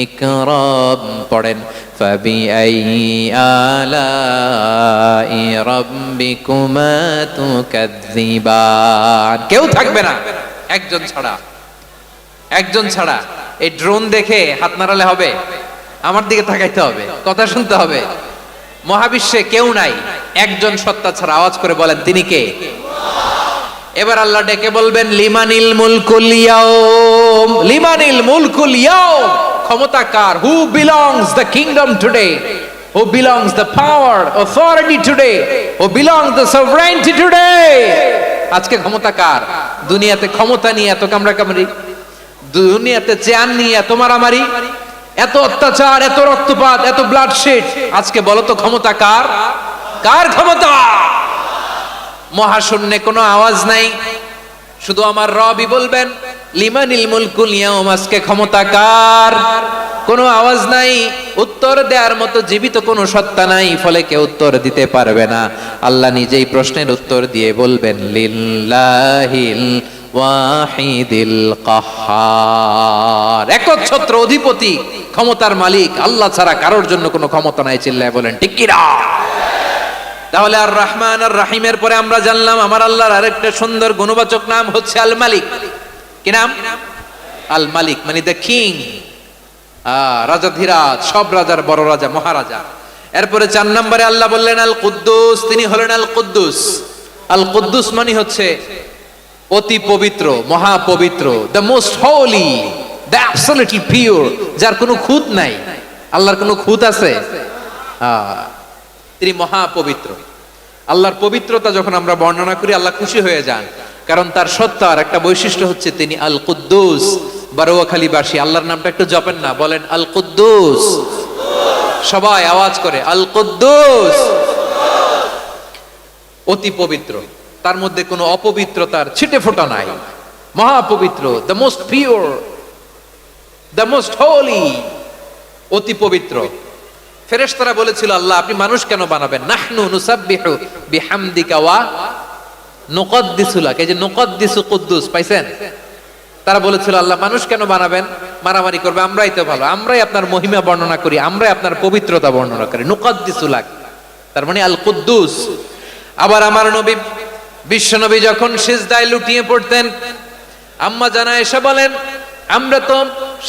ইকরাম। পড়েন ফাবিআইয়ি আলাই রাব্বিকুমা তুকাযযিবান। কেউ থাকবে না একজন ছাড়া, একজন ছাড়া। এই ড্রোন দেখে হাত নাড়ালে হবে? আমার দিকে তাকাইতে হবে, কথা শুনতে হবে। মহাবিশ্বে কেউ নাই, একজন সত্তা ছাড়া। আওয়াজ করে বলেন তিনি কে? এবার আল্লাহ ডেকে বলবেন লিমানিল মুলকুল ইয়াউম, লিমানিল মুলকুল ইয়াউম। ক্ষমতা কার? Who belongs the kingdom today, who belongs the power authority today, who belongs the sovereignty today. আজকে ক্ষমতা কার? দুনিয়াতে ক্ষমতা নিয়ে এত কামড়াকামড়ি, দুনিয়াতে চেয়ার নিয়ে এত মারামারি, এত অত্যাচার, এত রক্তপাত, এত ব্লাডশেড। আজকে বলো তো ক্ষমতা কার? কার ক্ষমতা? মহাশূন্যে কোনো আওয়াজ নাই, শুধু আমার রবই বলবেন লিমানিল মুলকুল ইয়াউম। আজকে ক্ষমতা কার? কোনো আওয়াজ নাই, উত্তর দেওয়ার মতো জীবিত কোনো সত্তা নাই, ফলে কেউ উত্তর দিতে পারবে না। আল্লাহ নিজেই প্রশ্নের উত্তর দিয়ে বলবেন লিল্লাহিল ওয়াহিদিল কাহ্হার। একচ্ছত্র অধিপতি, ক্ষমতার মালিক আল্লাহ ছাড়া কারোর জন্য কোনো ক্ষমতা নাই। চিল্লায় বলেন ঠিক কি না? তাহলে আর রহমান আর রাহিমের পরে আমরা জানলাম আমার আল্লাহর আরেকটা সুন্দর গুণবাচক নাম হচ্ছে আল মালিক। কি নাম? আল মালিক, মানে দ্য কিং, রাজাধিরাজ, সব রাজার বড় রাজা, মহারাজা। এরপরে 4 নম্বরে আল্লাহ বললেন আল কুদ্দুস, তিনি হলেন আল কুদ্দুস। আল কুদ্দুস মানে হচ্ছে অতি পবিত্র, মহাপবিত্র, the most holy, the absolutely pure, যার কোনো খুঁত নাই। আল্লাহর কোনো খুঁত আছে? তিনি মহাপবিত্র। আল্লাহর পবিত্রতা যখন আমরা বর্ণনা করি আল্লাহ খুশি হয়ে যান, কারণ তার সত্তার একটা বৈশিষ্ট্য হচ্ছে তিনি আল কুদ্দুস। বারোয়াখালীবাসী আল্লাহর নামটা একটু জপেন না, বলেন আল কুদ্দুস। সবাই আওয়াজ করে আল কুদ্দুস। অতি পবিত্র, তার মধ্যে কোনো অপবিত্রতার ছিটে ফোঁটা নাই, মহাপবিত্র, the most pure, the most holy, অতি পবিত্র। ফেরেশতারা বলেছিল আল্লাহ আপনি মানুষ কেন বানাবেন? নাহনু নুসাব্বিহু বিহামদিকা ওয়া নুকদ্দিসু লাক। এই যে নুকদ্দিসু কুদ্দুস পাইছেন? তারা বলেছিল আল্লাহ মানুষ কেন বানাবেন? মারামারি করবে, আমরাই তো ভালো, আমরাই আপনার মহিমা বর্ণনা করি, আমরাই আপনার পবিত্রতা বর্ণনা করি। নুকদ্দিসু লাক, তার মানে আল কুদ্দুস। আবার আমার নবী বিশ্ব নবী যখন সিজদায় লুটিয়ে পড়তেন, আম্মা জানা এসে বলেন আমরা তো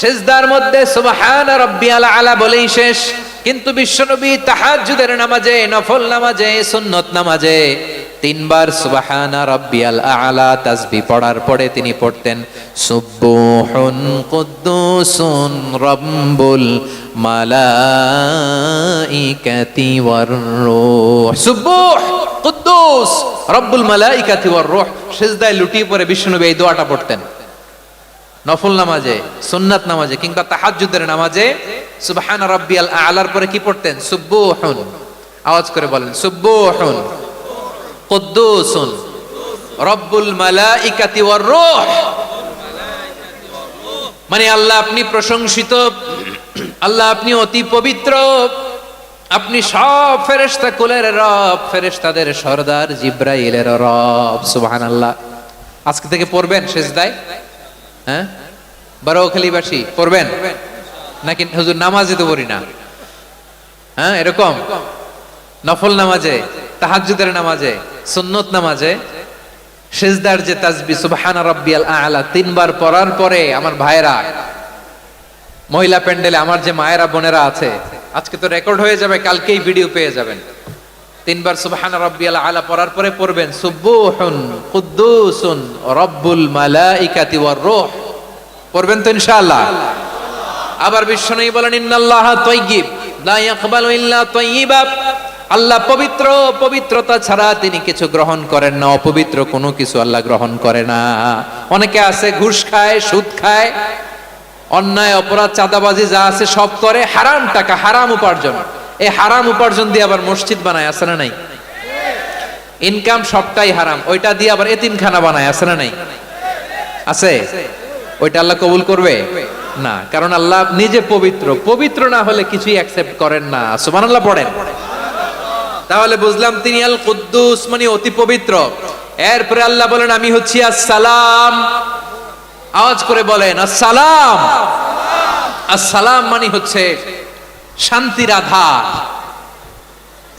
সিজদার মধ্যে সুবহান রাব্বিয়াল আলা বলেই শেষ, কিন্তু বিশ্বনবী তাহাজ্জুদের নামাজে, নফল নামাজে, সুন্নত নামাজে 3 বার সুবহানা রাব্বিয়াল আলা তাসবিহ পড়ার পরে তিনি পড়তেন সুবহুন কুদ্দুসুন রাব্বুল মালাইকাতি ওয়ার রূহ। সুবহ কুদ্দুস রব্বুল মালাইকাতি ওয়ার রূহ। সিজদায় লুটিয়ে পড়ে বিশ্বনবী এই দোয়াটা পড়তেন। নফল নামাজে, সুন্নাত নামাজে কিংবা তাহাজ্জুদের নামাজে সুবহানা রাব্বিয়াল আলার পরে কি পড়তেন? সুবহুন। আওয়াজ করে বলেন সুবহুন কুদ্দুসুন রব্বুল মালাইকাতি ওয়ার রূহ। মানে আল্লাহ আপনি প্রশংসিত, আল্লাহ আপনি অতি পবিত্র, আপনি সব ফেরেশতা কুলের রব, ফেরেশতাদের সরদার জিব্রাইলের রব। সুবহানাল্লাহ। আজকে থেকে পড়বেন সিজদায়? হ্যাঁ, বারোখালীবাসী পড়বেন নাকি? হুজুর নামাজে তো পড়ি না। হ্যাঁ, এরকম নফল নামাজে, তাহাজ্জুদের নামাজে, সুন্নত নামাজে সিজদার যে তাসবিহ সুবহান রাব্বিয়াল আলা 3 বার পড়ার পরে আমার ভাইরা, মহিলা প্যান্ডেলে আমার যে মায়েরা বোনেরা আছে, আজকে তো রেকর্ড হয়ে যাবে, কালকেই ভিডিও পেয়ে যাবেন। তিনবার সুবহানা রাব্বিয়াল আলা পড়ার পরে পড়বেন সুবুহুন কুদ্দুসুন রব্বুল মালাইকাতি ওয়ার রূহ। পড়বেন তো ইনশাআল্লাহ। আবার বিশ্বনবী বলেন ইন্নাল্লাহা তাইয়্যিব লা ইয়াকবালু ইল্লা তাইয়্যিবা। আল্লাহ পবিত্র, পবিত্রতা ছাড়া তিনি কিছু গ্রহণ করেন না, অপবিত্র কোনো কিছু আল্লাহ গ্রহণ করে না। অনেকে আছে ঘুষ খায়, সুদ খায়, অন্যায় অপরাধ চাঁদাবাজি যা আছে সব করে, হারাম টাকা, হারাম উপার্জন। এই হারাম উপার্জন দিয়ে আবার মসজিদ বানায়, আছে না নাই? ইনকাম সবটাই হারাম, ওইটা দিয়ে আবার এতিমখানা বানায়, আছে না নাই? আছে। ওইটা আল্লাহ কবুল করবে না, কারণ আল্লাহ নিজে পবিত্র। পবিত্র না হলে কিছুই অ্যাকসেপ্ট করেন না। সুবহানাল্লাহ পড়েন। তাহলে বুঝলাম তিনি আল কুদ্দুস মানে অতি পবিত্র। এরপরে আল্লাহ বলেন আমি হচ্ছি আসসালাম। আওয়াজ করে বলেন আসসালাম। আসসালাম মানে হচ্ছে শান্তির আধার।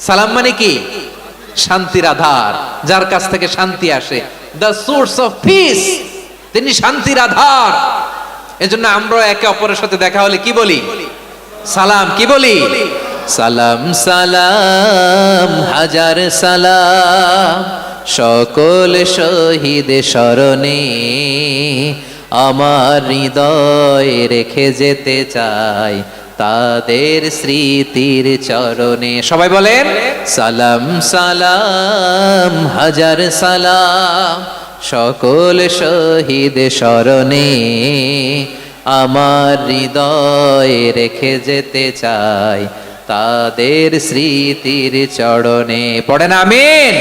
সালাম মানে কি? শান্তির আধার, যার কাছ থেকে শান্তি আসে। দ্য সোর্স অফ পিস, তিনি শান্তির আধার। এজন্য আমরা একে অপরের সাথে দেখা হলে কি বলি? সালাম। কি বলি? সালাম সালাম হাজার সালাম সকল শহীদ স্মরণে আমার হৃদয় রেখে যেতে চাই তাদের স্মৃতির চরণে। সবাই বলেন সালাম সালাম হাজার সালাম সকল শহীদ স্মরণে আমার হৃদয় রেখে যেতে চাই তাদের স্মৃতির চরণে। পড়েন আমিন।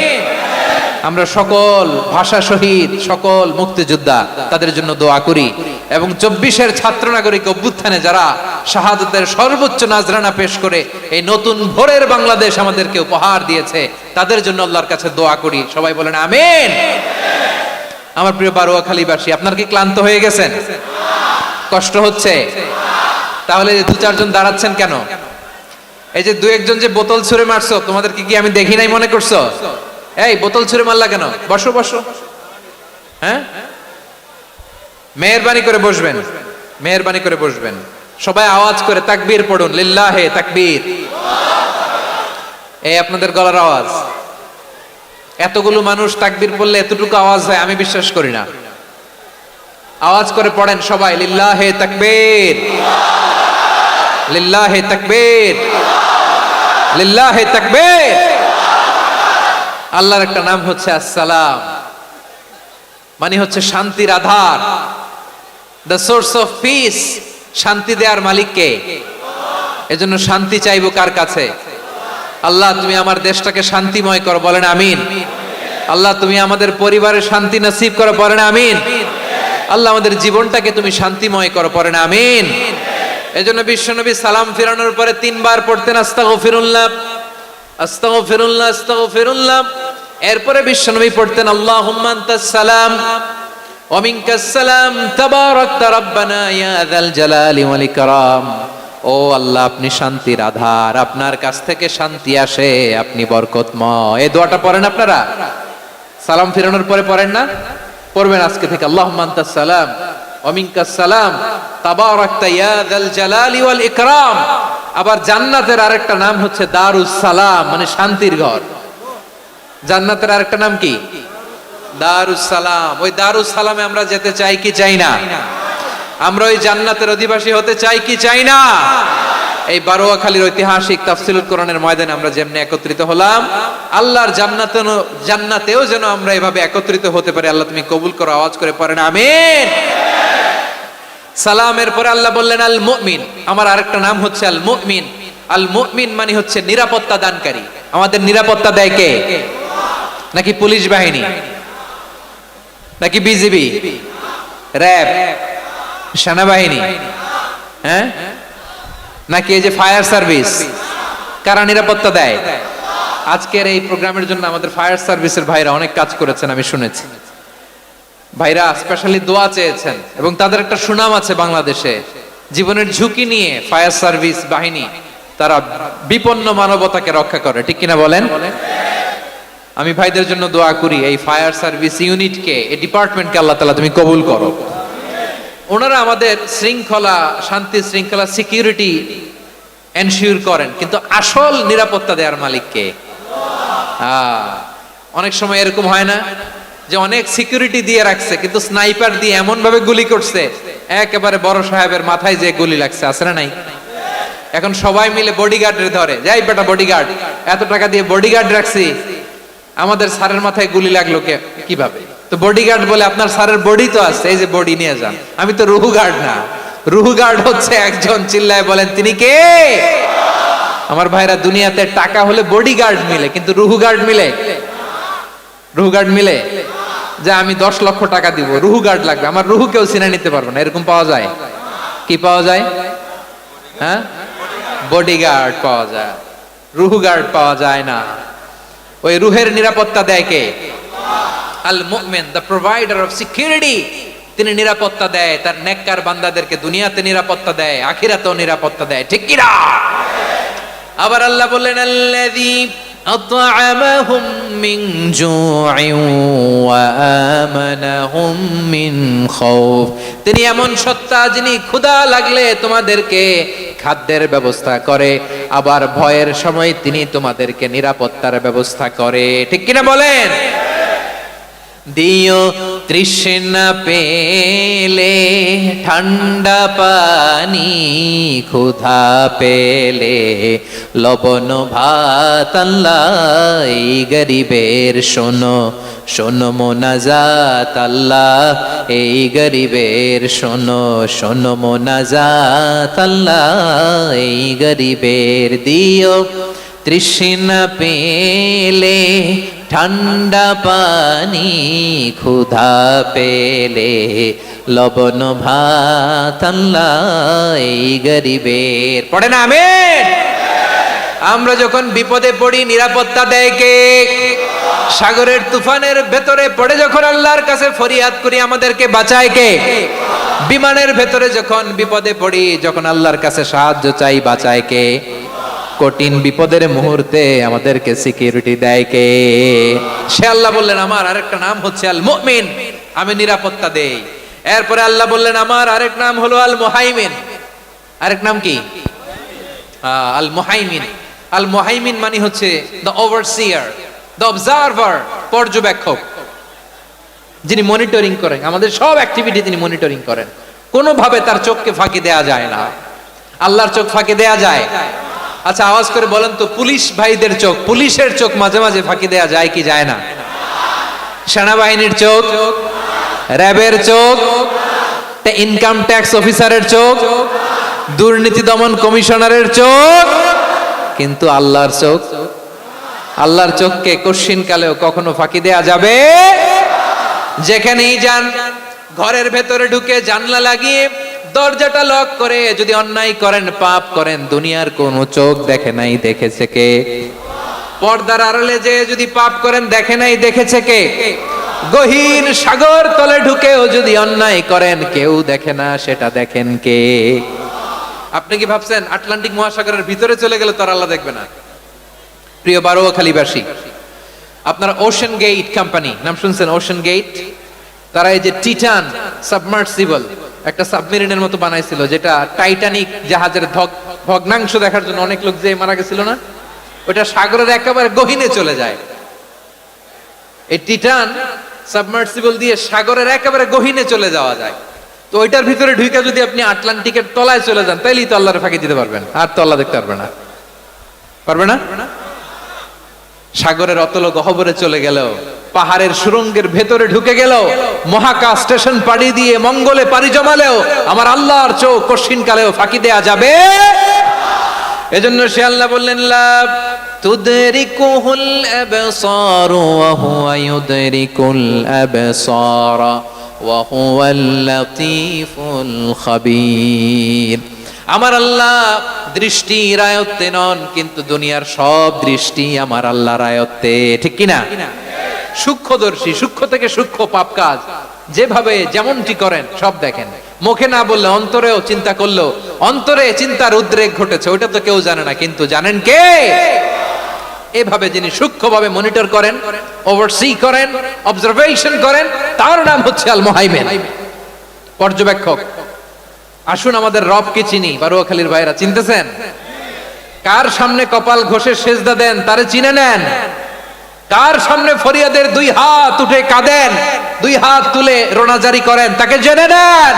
আমরা সকল ভাষা শহীদ, সকল মুক্তিযোদ্ধা, তাদের জন্য দোয়া করি এবং 24-এর ছাত্র নাগরিক অভ্যুত্থানে যারা শাহাদাতের সর্বোচ্চ নাজরানা পেশ করে এই নতুন ভোরের বাংলাদেশ আমাদেরকে উপহার দিয়েছে, তাদের জন্য আল্লাহর কাছে দোয়া করি। সবাই বলেন আমিন। আমার প্রিয় বারোয়াখালীবাসী, আপনার কি ক্লান্ত হয়ে গেছেন? কষ্ট হচ্ছে? তাহলে 2-4 জন দাঁড়াচ্ছেন কেন? এই যে 2-1 যে বোতল ছুঁড়ে মারছো, তোমাদেরকে কি আমি দেখি নাই মনে করছো? এই বোতল ছুঁড়ে মারলা কেন? বসো বসো। হ্যাঁ, মেহেরবানি করে বসবেন, মেহেরবানি করে বসবেন। সবাই আওয়াজ করে তাকবীর পড়ুন, লিল্লাহে তাকবীর। এই আপনাদের গলার আওয়াজ। এতগুলো মানুষ তাকবীর পড়লে এতটুকু আওয়াজ হয় আমি বিশ্বাস করি না। আওয়াজ করে পড়েন সবাই, লিল্লাহে তাকবীর, লিল্লাহে তাকবীর, লিল্লাহে তাকবীর। আল্লাহর একটা নাম হচ্ছে আসসালাম, মানে হচ্ছে শান্তির আধার, দ্য সোর্স অফ পিস। শান্তি দেওয়ার মালিক কে? এজন্য শান্তি চাইবো কার কাছে? আল্লাহ তুমি আমার দেশটাকে শান্তিময় করো, বলেন আমিন। আল্লাহ তুমি আমাদের পরিবারে শান্তি নসিব করো, বলেন আমিন। আল্লাহ আমাদের জীবনটাকে তুমি শান্তিময় করো, পড়েন আমিন। এজন্য বিশ্বনবী সালাম ফিরানোর পরে 3 বার পড়তেন আস্তাগফিরুল্লাহ, আস্তাগফিরুল্লাহ, আস্তাগফিরুল্লাহ। এরপরে বিশ্বনবী পড়তেন আল্লাহুম্মা আনতাস সালাম ওয়া মিনকাস সালাম তাবারাকতা রাব্বানা ইয়া যাল জালালি ওয়াল ইকরাম। ও আল্লাহ আপনি শান্তির আধার, আপনার কাছ থেকে শান্তি আসে, আপনি বরকতময়। এই দোয়াটা পড়েন আপনারা সালাম ফিরানোর পরে, পড়েন না? পড়বেন আজকে থেকে আল্লাহুম্মা আনতাস সালাম ওয়া মিনকাস সালাম তাবারাকতা ইয়া যাল জালালি ওয়াল ইকরাম। আবার জান্নাতের আরেকটা নাম হচ্ছে দারুস সালাম, মানে শান্তির ঘর। জান্নাতের আরেকটা নাম কি? দারুস সালাম। ওই দারুস সালামে আমরা যেতে চাই কি চাই না? আমরা ওই জান্নাতের অধিবাসী হতে চাই কি চাই না? এই বারোয়াখালীর ঐতিহাসিক তাফসীরুল কোরআনের ময়দানে আমরা যেমনি একত্রিত হলাম, আল্লাহর জান্নাতেও যেন আমরা এভাবে একত্রিত হতে পারি। আল্লাহ তুমি কবুল করো। আওয়াজ করে পড়েন আমিন। সালামের পরে আল্লাহ বললেন আল মুমিন। আমার আরেকটা নাম হচ্ছে আল মুমিন। আল মুমিন মানে হচ্ছে নিরাপত্তা দানকারী। আমাদের নিরাপত্তা দেয় কে? নাকি পুলিশ বাহিনী, নাকি বিজিবি, র‍্যাব, সেনাবাহিনী, হ্যাঁ, নাকি এই যে ফায়ার সার্ভিস? কারা নিরাপত্তা দেয়? আজকের এই প্রোগ্রামের জন্য আমাদের ফায়ার সার্ভিসের ভাইরা অনেক কাজ করেছেন, আমি শুনেছি। ভাইরা স্পেশালি দোয়া চেয়েছেন এবং তাদের একটা সুনাম আছে বাংলাদেশে। জীবনের ঝুঁকি নিয়ে ফায়ার সার্ভিস বাহিনী তারা বিপন্ন মানবতাকে রক্ষা করে, ঠিক কিনা বলেন? আমি ভাইদের জন্য দোয়া করি, এই ফায়ার সার্ভিস ইউনিটকে, এই ডিপার্টমেন্টকে আল্লাহ তাআলা তুমি কবুল করো। ওনারা আমাদের শৃঙ্খলা, শান্তি শৃঙ্খলা, সিকিউরিটি এনশিওর করেন, কিন্তু আসল নিরাপত্তা দেওয়ার মালিক কে? অনেক সময় এরকম হয় না যে অনেক সিকিউরিটি দিয়ে রাখছে, কিন্তু স্নাইপার দিয়ে এমন ভাবে গুলি করছে একেবারে বড় সাহেবের মাথায় যে গুলি লাগছে, আছে না নাই? এখন সবাই মিলে বডিগার্ডের ধরে, যাই বেটা বডিগার্ড, এত টাকা দিয়ে বডিগার্ড রাখছি, আমাদের স্যারের মাথায় গুলি লাগলো কিভাবে? তো বডিগার্ড বলে, আপনার স্যারের বডি তো আছে, এই যে বডি নিয়ে যান। আমি তো রুহু গার্ড না, রুহু গার্ড হচ্ছে একজন, চিল্লায় বলেন তিনি কে? আমার ভাইরা, দুনিয়াতে টাকা হলে বডিগার্ড মিলে, কিন্তু রুহু গার্ড মিলে? রুহু গার্ড মিলে? যে আমি 10 লক্ষ টাকা দিব, রুহু গার্ড লাগবে, আমার রুহু কেউ চিনে নিতে পারবে না, এরকম পাওয়া যায়? কি পাওয়া যায়? হ্যাঁ, বডিগার্ড পাওয়া যায়, রুহু গার্ড পাওয়া যায় না। ওই রুহের নিরাপত্তা দেয় কে? আল মুমিন, দ্য প্রোভাইডার অফ সিকিউরিটি। তিনি নিরাপত্তা দেয় তার নেককার বান্দাদেরকে, দুনিয়াতে নিরাপত্তা দেয়, আখিরাতেও নিরাপত্তা দেয়, ঠিক কি না? আবার আল্লাহ বললেন, আল্লাযী আত'আমাহুম মিন জু'ইন ওয়া আমানাহুম মিন খাউফ। তিনি এমন সত্তা যিনি ক্ষুধা লাগলে তোমাদেরকে খাদ্যের ব্যবস্থা করে, আবার ভয়ের সময় তিনি তোমাদেরকে নিরাপত্তার ব্যবস্থা করে, ঠিক কিনা বলেন? দিও তৃষ্ণা পেলে ঠান্ডা পানি, ক্ষুধা পেলে লবণ ভাত, আল্লাহ এই গরিবের শোনো শোনো মোনাজাত, আল্লাহ এই গরিবের শোনো শোনো মোনাজাত, আল্লাহ এই গরিবের। দিও তৃষ্ণা পেলে ঠান্ডা পানি, ক্ষুধা পেলে লবণ ভাত, আল্লাহ এই গরিবের। পড়ে না আমিন? আমরা যখন বিপদে পড়ি নিরাপত্তা দেয় কে? সাগরের তুফানের ভেতরে পড়ে যখন আল্লাহর কাছে ফরিয়াদ করি আমাদেরকে বাঁচায় কে? বিমানের ভেতরে যখন বিপদে পড়ি, যখন আল্লাহর কাছে সাহায্য চাই, বাঁচায় কে? কঠিন বিপদের মুহূর্তে আমাদেরকে সিকিউরিটি দেয় কে? সে আল্লাহ বললেন, আমার আরেকটা নাম হচ্ছে আল মুমিন, আমি নিরাপত্তা দেই। এরপরে আল্লাহ বললেন, আমার আরেক নাম হলো আল মুহাইমিন। আরেক নাম কি? আল মুহাইমিন। আল মুহাইমিন মানে হচ্ছে দ্য ওভারসিয়ার, দ্য অবজারভার, পর্যবেক্ষক, যিনি মনিটরিং করেন আমাদের সব অ্যাক্টিভিটি, তিনি মনিটরিং করেন। কোনোভাবে তার চোখকে ফাঁকি দেয়া যায় না। আল্লাহর চোখ ফাঁকি দেয়া যায়? আচ্ছা আওয়াজ করে বলেন তো, পুলিশ ভাইদের চোখ, পুলিশের চোখ মাঝে মাঝে ফাঁকি দেয়া যায় কি যায় না? সেনাবাহিনীর চোখ, র্যাবের চোখ, ইনকাম ট্যাক্স অফিসারের চোখ, দুর্নীতি দমন কমিশনারের চোখ, কিন্তু আল্লাহর চোখ? আল্লাহর চোখকে কশিন কালেও কখনো ফাঁকি দেয়া যাবে? যেখানেই যান, ঘরের ভেতরে ঢুকে জানলা লাগিয়ে দরজাটা লক করে যদি অন্যায় করেন, পাপ করেন, দুনিয়ার কোন চোখ দেখে নাই, দেখেছে কে? পর্দার আড়ালে যে যদি পাপ করেন, দেখে নাই, দেখেছে কে? গহীন সাগর তলে ঢুকেও যদি অন্যায় করেন, কেউ দেখে না, সেটা দেখেন কে? আপনি কি ভাবছেন আটলান্টিক মহাসাগরের ভিতরে চলে গেলে তার আল্লাহ দেখবে না? প্রিয় বারোয়াখালীবাসী, আপনারা ওশান গেট কোম্পানি নাম শুনছেন? ওশান গেট, তারা এই যে টিটান সাবমার্সিবল একটা সাবমেরিনের মতো বানাইছিল, যেটা টাইটানিক জাহাজের ভগ্নাংশ দেখার জন্য অনেক লোক যে মারা গেছিল না, ওটা সাগরের একেবারে গহীনে চলে যায়। এই টিটান সাবমার্সিবল দিয়ে সাগরের একেবারে গহীনে চলে যাওয়া যায়। তো ওইটার ভিতরে ঢুকে যদি আপনি আটলান্টিকের তলায় চলে যান, তাইলেই তো আল্লাহর ফাঁকি দিতে পারবেন, আর তো আল্লাহ দেখতে পারবে না। পারবে না? সাগরের অতল গহ্বরে চলে গেল, পাহাড়ের সুরঙ্গের ভেতরে ঢুকে গেল, মহাকাশ স্টেশন পাড়ি দিয়ে মঙ্গলে পাড়ি জমালেও আমার আল্লাহর চোখ কশিন কালেও ফাঁকি দেয়া যাবে? এজন্য সে আল্লাহ বললেন, লা তুদরিকুহুল আবসার ওয়া হুয়া ইউদরিকুল আবসার ওয়া হুয়াল লাতীফুল খাবীর। আমার আল্লাহ দৃষ্টির আয়ত্তে নন, কিন্তু দুনিয়ার সব দৃষ্টি আমার আল্লাহর আয়ত্তে, ঠিক কিনা? সূক্ষ্মদর্শী, সূক্ষ্ম থেকে সূক্ষ্ম পাপ কাজ যেভাবে যেমনটি করেন সব দেখেন। মুখে না বললে অন্তরেও চিন্তা করলো, অন্তরে চিন্তার উদ্রেক ঘটেছে, ওইটা তো কেউ জানে না, কিন্তু জানেন কে? এভাবে যিনি সূক্ষ্মভাবে মনিটর করেন, ওভারসি করেন, অবজারভেশন করেন, তার নাম হচ্ছে আল মুহাইমিন, পর্যবেক্ষক। আসুন আমাদের রবকে চিনি। বারোয়াখালীর ভাইরা চিনতেছেন? কার সামনে কপাল ঘষে সেজদা দেন তারে চিনে নেন। কার সামনে ফরিয়াদের দুই হাত উঠে কাঁদেন, দুই হাত তুলে রোনাজারি করেন, তাকে জেনে নেন।